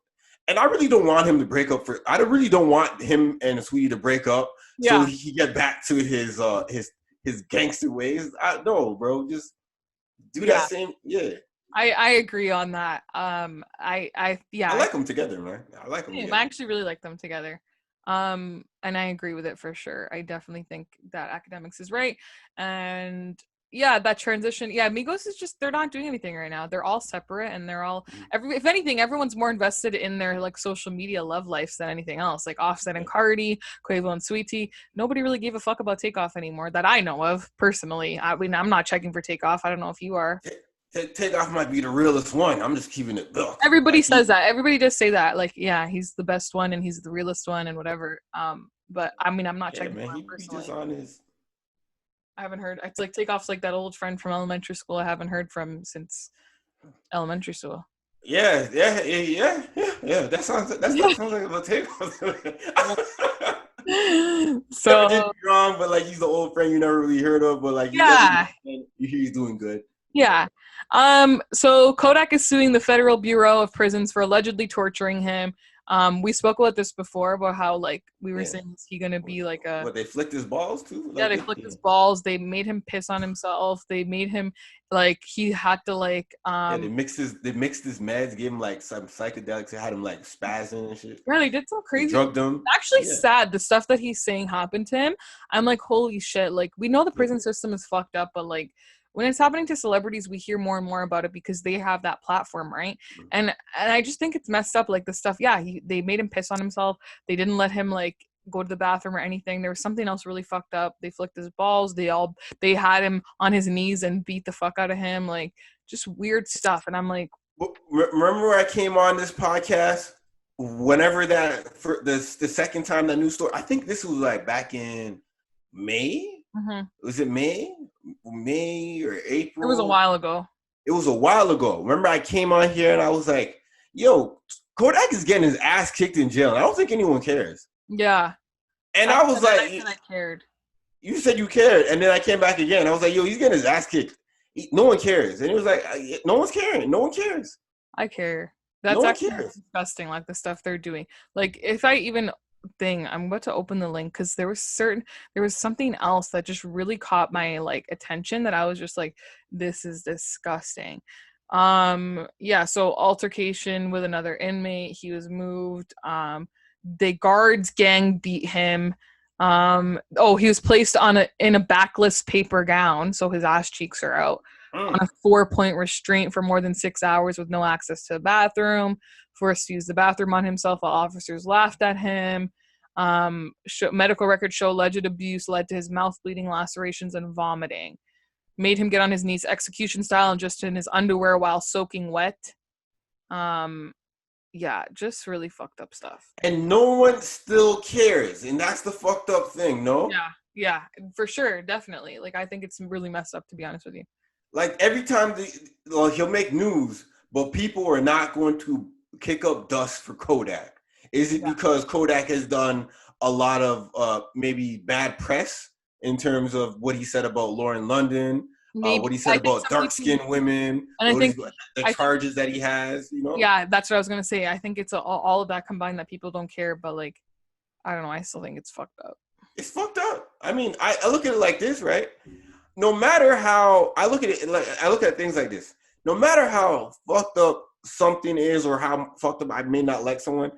And I really don't want him to break up. I really don't want him and Saweetie to break up so he get back to his gangster ways. No, bro, just do that same. Yeah, I agree on that. I like them together, man. I like them. I actually really like them together. And I agree with it for sure. I definitely think that Akademiks is right. And yeah, that transition. Yeah, Migos is just, they're not doing anything right now. They're all separate, and they're all if anything, everyone's more invested in their like social media love lives than anything else. Like Offset and Cardi, Quavo and Saweetie. Nobody really gave a fuck about Takeoff anymore that I know of personally. I mean, I'm not checking for Takeoff. I don't know if you are. Takeoff might be the realest one. I'm just keeping it built. Everybody says that. Everybody does say that. Like, yeah, he's the best one and he's the realest one and whatever. But I mean, I'm not checking for him personally. Just on his... I haven't heard. It's like Takeoff's like that old friend from elementary school I haven't heard from since elementary school. Yeah. That sounds like a Takeoff. So did wrong, but like he's the old friend you never really heard of, but like you hear he's doing good. Yeah. So Kodak is suing the Federal Bureau of Prisons for allegedly torturing him. We spoke about this before, about how like we were saying, is he gonna be like a... What, they flicked his balls too? Yeah, they flicked his balls. They made him piss on himself. They made him like he had to like they mixed his meds, gave him like some psychedelics, they had him like spazzing and shit. Yeah, they did some crazy. They drugged him. Actually sad. The stuff that he's saying happened to him. I'm like, holy shit. Like, we know the prison system is fucked up, but like when it's happening to celebrities, we hear more and more about it because they have that platform, right? And I just think it's messed up. Like the stuff, they made him piss on himself. They didn't let him like go to the bathroom or anything. There was something else really fucked up. They flicked his balls. They had him on his knees and beat the fuck out of him. Like just weird stuff. And I'm like, remember where I came on this podcast? Whenever for the second time that news story, I think this was like back in May. Was it May or April? It was a while ago. Remember I came on here and I was like, yo, Kodak is getting his ass kicked in jail. I don't think anyone cares. Yeah. And I was like, I cared. You said you cared. And then I came back again. I was like, yo, he's getting his ass kicked. No one cares. And he was like, no one's caring. No one cares. I care. That's actually disgusting, like the stuff they're doing. Like if I even... I'm about to open the link because there was something else that just really caught my like attention that I was just like, this is disgusting. So altercation with another inmate, he was moved. The guards gang beat him. He was placed in a backless paper gown, so his ass cheeks are out, on a 4-point restraint for more than 6 hours with no access to the bathroom, forced to use the bathroom on himself while officers laughed at him. Medical records show alleged abuse led to his mouth bleeding, lacerations, and vomiting. Made him get on his knees execution style and just in his underwear while soaking wet. Just really fucked up stuff. And no one still cares, and that's the fucked up thing, no? Yeah, for sure, definitely. Like, I think it's really messed up, to be honest with you. Like, every time he'll make news, but people are not going to kick up dust for Kodak. Is it because Kodak has done a lot of maybe bad press in terms of what he said about Lauren London, what he said about dark-skinned women, and I think the charges that he has, you know? Yeah, that's what I was going to say. I think it's all of that combined that people don't care, but like, I don't know, I still think it's fucked up. It's fucked up. I mean, I look at it like this, right? No matter how I look at it, like I look at things like this. No matter how fucked up something is or how fucked up I may not like someone,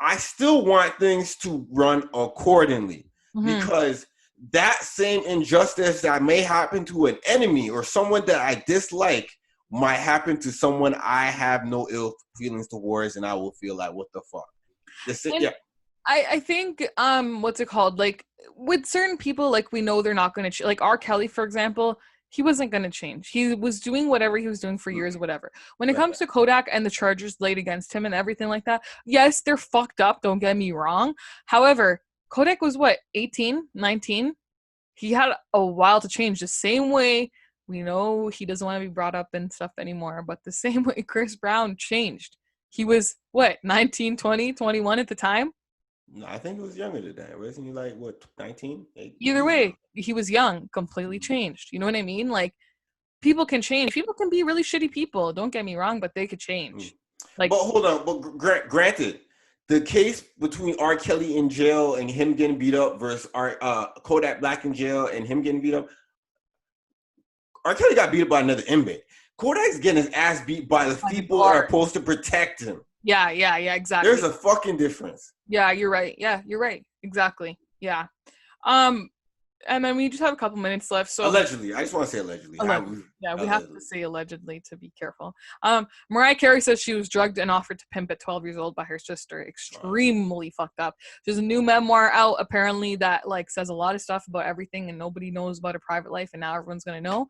I still want things to run accordingly, because that same injustice that may happen to an enemy or someone that I dislike might happen to someone I have no ill feelings towards, and I will feel like, what the fuck? I think, what's it called? Like, with certain people, like, we know they're not going to... like, R. Kelly, for example, he wasn't going to change. He was doing whatever he was doing for years, whatever. When it comes to Kodak and the charges laid against him and everything like that, yes, they're fucked up, don't get me wrong. However, Kodak was, 18, 19? He had a while to change. The same way we know he doesn't want to be brought up and stuff anymore, but the same way Chris Brown changed. He was, 19, 20, 21 at the time? No, I think he was younger than that. Wasn't he 19? Either way, he was young, completely changed. You know what I mean? Like, people can change. People can be really shitty people. Don't get me wrong, but they could change. Like, but hold on. But granted, the case between R. Kelly in jail and him getting beat up versus Kodak Black in jail and him getting beat up. R. Kelly got beat up by another inmate. Kodak's getting his ass beat by the people that are supposed to protect him. Yeah, exactly. There's a fucking difference. Yeah, you're right. Yeah, you're right. Exactly. Yeah. And then we just have a couple minutes left. So allegedly, I just want to say allegedly. We have to say allegedly to be careful. Mariah Carey says she was drugged and offered to pimp at 12 years old by her sister. Extremely fucked up. There's a new memoir out apparently that like says a lot of stuff about everything and nobody knows about her private life, and now everyone's gonna know.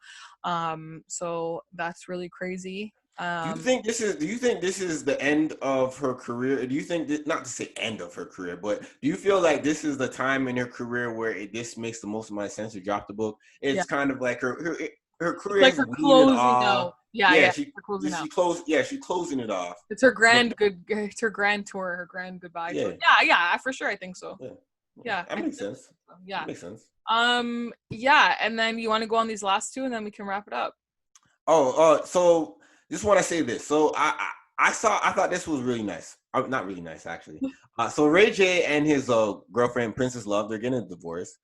So that's really crazy. Do you think this is the end of her career? Do you think not to say end of her career, but do you feel like this is the time in her career where this makes the most amount of sense to drop the book? It's kind of like her career like is her closing out. She's closing it off. It's her grand tour, her grand goodbye tour. Yeah, for sure I think so. Yeah. That makes sense. Yeah. That makes sense. Yeah, and then you want to go on these last two and then we can wrap it up. So just want to say this. So I thought this was really nice. Not really nice, actually. So Ray J and his girlfriend, Princess Love, they're getting a divorce.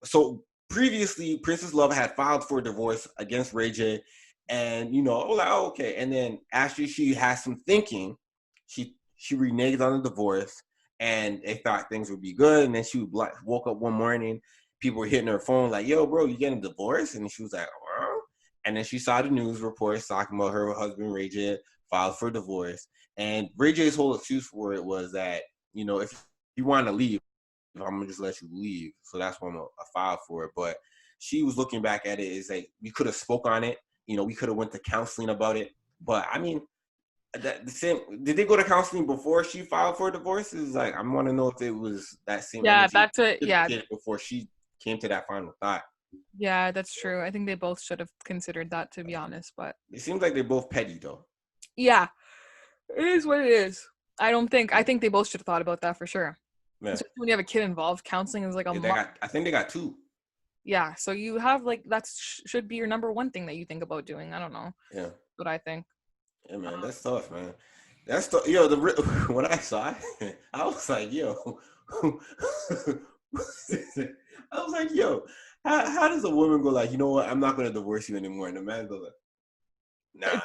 So previously, Princess Love had filed for divorce against Ray J. And, I was like, oh, okay. And then after she had some thinking, she reneged on the divorce. And they thought things would be good. And then she woke up one morning. People were hitting her phone like, yo, bro, you getting a divorce? And she was like, and then she saw the news reports talking about her husband, Ray J, filed for divorce. And Ray J's whole excuse for it was that, if you want to leave, I'm going to just let you leave. So that's why I filed for it. But she was looking back at it as like, we could have spoke on it. We could have went to counseling about it. But, I mean, did they go to counseling before she filed for divorce? It's like, I want to know if it was that same. Yeah, that's it. Yeah. Before she came to that final thought. Yeah, that's true. I think they both should have considered that, to be honest. But it seems like they're both petty, though. Yeah, it is what it is. I think they both should have thought about that for sure. Yeah. Especially when you have a kid involved, counseling is like I think they got two. Yeah, so you have like that should be your number one thing that you think about doing. I don't know. Yeah. What I think. Yeah, man, that's tough, man. That's tough. Yo, when I saw it, I was like, yo. I was like, yo. How does a woman go like, you know what? I'm not going to divorce you anymore, and the man goes like, nah,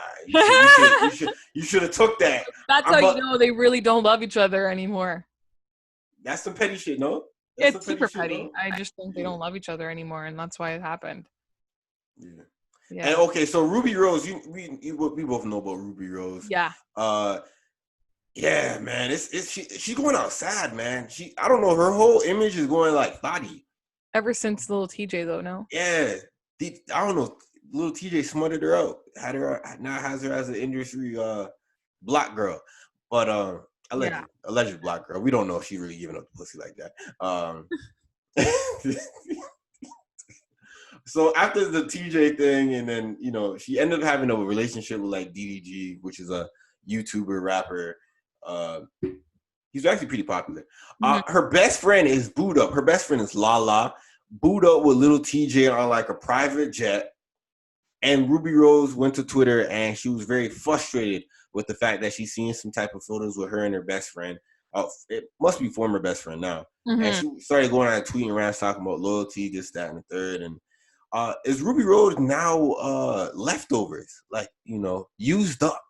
you should have took that. That's how you know they really don't love each other anymore. That's some petty shit, no? It's super petty. No? I just think they don't love each other anymore, and that's why it happened. Yeah. And okay, so Ruby Rose, we both know about Ruby Rose. Yeah. Yeah, man, she's going out sad, man. I don't know, her whole image is going like thotty. Ever since Little TJ, though, no? Yeah. I don't know. Little TJ smothered her out. Now has her as an industry black girl. But alleged black girl. We don't know if she really giving up the pussy like that. So after the TJ thing, and then, she ended up having a relationship with like DDG, which is a YouTuber rapper. He's actually pretty popular. Her best friend is booed up. Her best friend is Lala. Booed up with Little TJ on like a private jet. And Ruby Rose went to Twitter and she was very frustrated with the fact that she's seeing some type of photos with her and her best friend. It must be former best friend now. Mm-hmm. And she started going on tweeting around talking about loyalty, this, that, and the third. And is Ruby Rose now leftovers? Like, used up?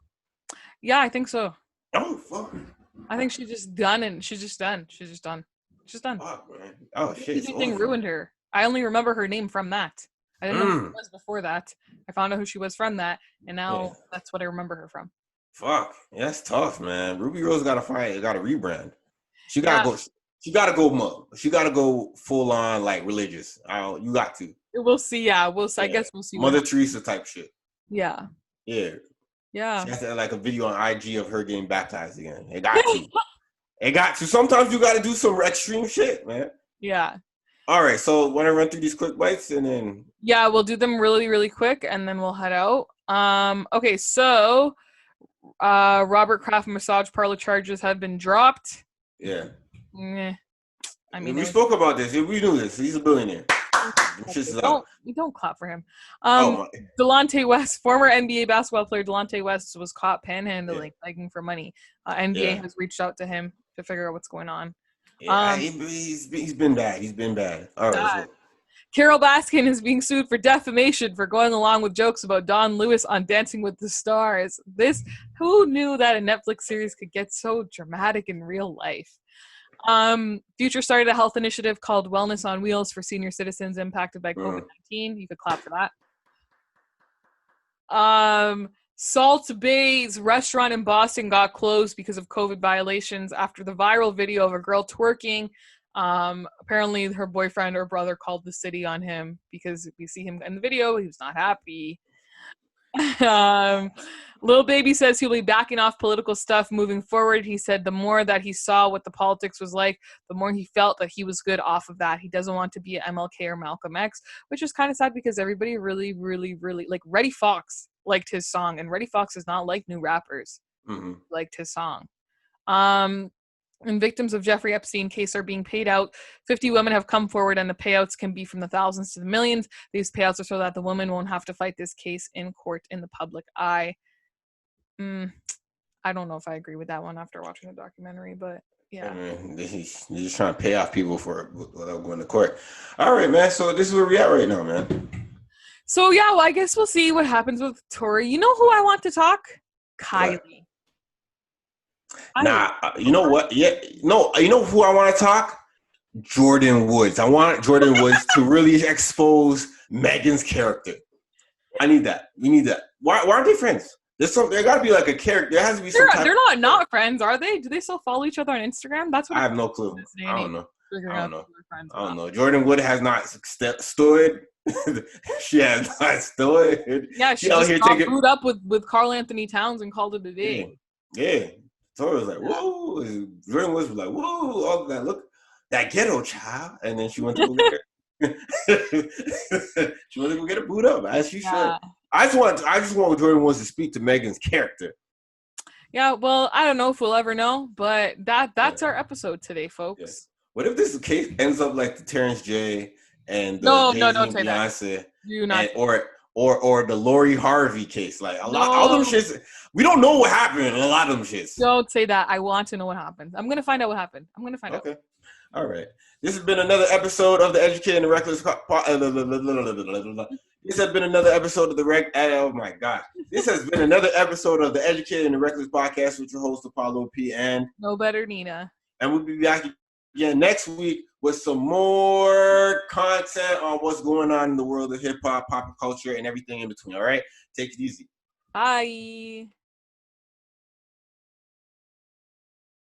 Yeah, I think so. Oh, fuck. I think she's just done. She's just done. Fuck, man. Oh, shit. The thing ruined her. I only remember her name from that. I didn't know who she was before that. I found out who she was from that, and now that's what I remember her from. Fuck. Yeah, that's tough, man. Ruby Rose got to rebrand. She got to go. She got to go mug. She got to go full on like religious. You got to. We'll see. Yeah, we'll see. I guess we'll see. Mother Teresa type shit. Yeah. Yeah. Yeah. She has to have like a video on IG of her getting baptized again. It got to. It got to. Sometimes you got to do some extreme shit, man. Yeah. All right. So, want to run through these quick bites and then? Yeah, we'll do them really, really quick, and then we'll head out. Okay. So, Robert Kraft massage parlor charges have been dropped. Yeah. I mean, we spoke about this. We knew this. He's a billionaire. Don't clap for him. Oh my. Delonte West, former NBA basketball player Delonte West, was caught panhandling, begging for money. NBA has reached out to him to figure out what's going on. Yeah, he's been bad. He's been bad. All right, let's go. Carol Baskin is being sued for defamation for going along with jokes about Don Lewis on Dancing with the Stars. Who knew that a Netflix series could get so dramatic in real life? Future started a health initiative called Wellness on Wheels for senior citizens impacted by COVID-19. You could clap for that. Salt Bay's restaurant in Boston got closed because of COVID violations after the viral video of a girl twerking. Apparently her boyfriend or brother called the city on him because we see him in the video. He was not happy. Lil Baby says he'll be backing off political stuff moving forward. He said the more that he saw what the politics was like, the more he felt that he was good off of that. He doesn't want to be a MLK or Malcolm X, which is kind of sad because everybody really, really, really like Reddy Fox liked his song, and Reddy Fox is not like new rappers. Liked his song. And victims of Jeffrey Epstein case are being paid out. 50 women have come forward, and the payouts can be from the thousands to the millions. These payouts are so that the women won't have to fight this case in court in the public eye. I don't know if I agree with that one after watching the documentary, but yeah. They're just trying to pay off people for it without going to court. All right, man. So this is where we at right now, man. So yeah, well, I guess we'll see what happens with Tory. You know who I want to talk? Kylie. Nah, you know what? Yeah, no, you know who I want to talk? Jordan Woods. I want Jordan Woods to really expose Megan's character. I need that. We need that. Why aren't they friends? There got to be like a character. There has to be some. They're not friends, are they? Do they still follow each other on Instagram? That's what I have no clue. I don't know. I don't know. Jordan Wood has not stood. She has not stood. Yeah, she just got booed up with Karl Anthony Towns and called it a day. Yeah. Tori was like, whoa. Jordan Woods was like, whoa. All that. Look, that ghetto child. And then she went to go get her. She went to go get her booed up, as she should. I just want Jordan Woods to speak to Megan's character. Yeah, well, I don't know if we'll ever know, but that's our episode today, folks. Yeah. What if this case ends up like the Terrence J and the don't say Beyonce, that. Or the Lori Harvey case? Like all them shits, we don't know what happened in a lot of them shits. Don't say that. I want to know what happened. I'm gonna find out what happened. I'm gonna find out. Okay. All right. This has been another episode of the Educated and Reckless. This has been another episode of the oh my God. This has been another episode of the Educated and Reckless podcast with your host Apollo P and No Better Nina. And we'll be back again next week with some more content on what's going on in the world of hip hop, pop culture, and everything in between. All right. Take it easy. Bye.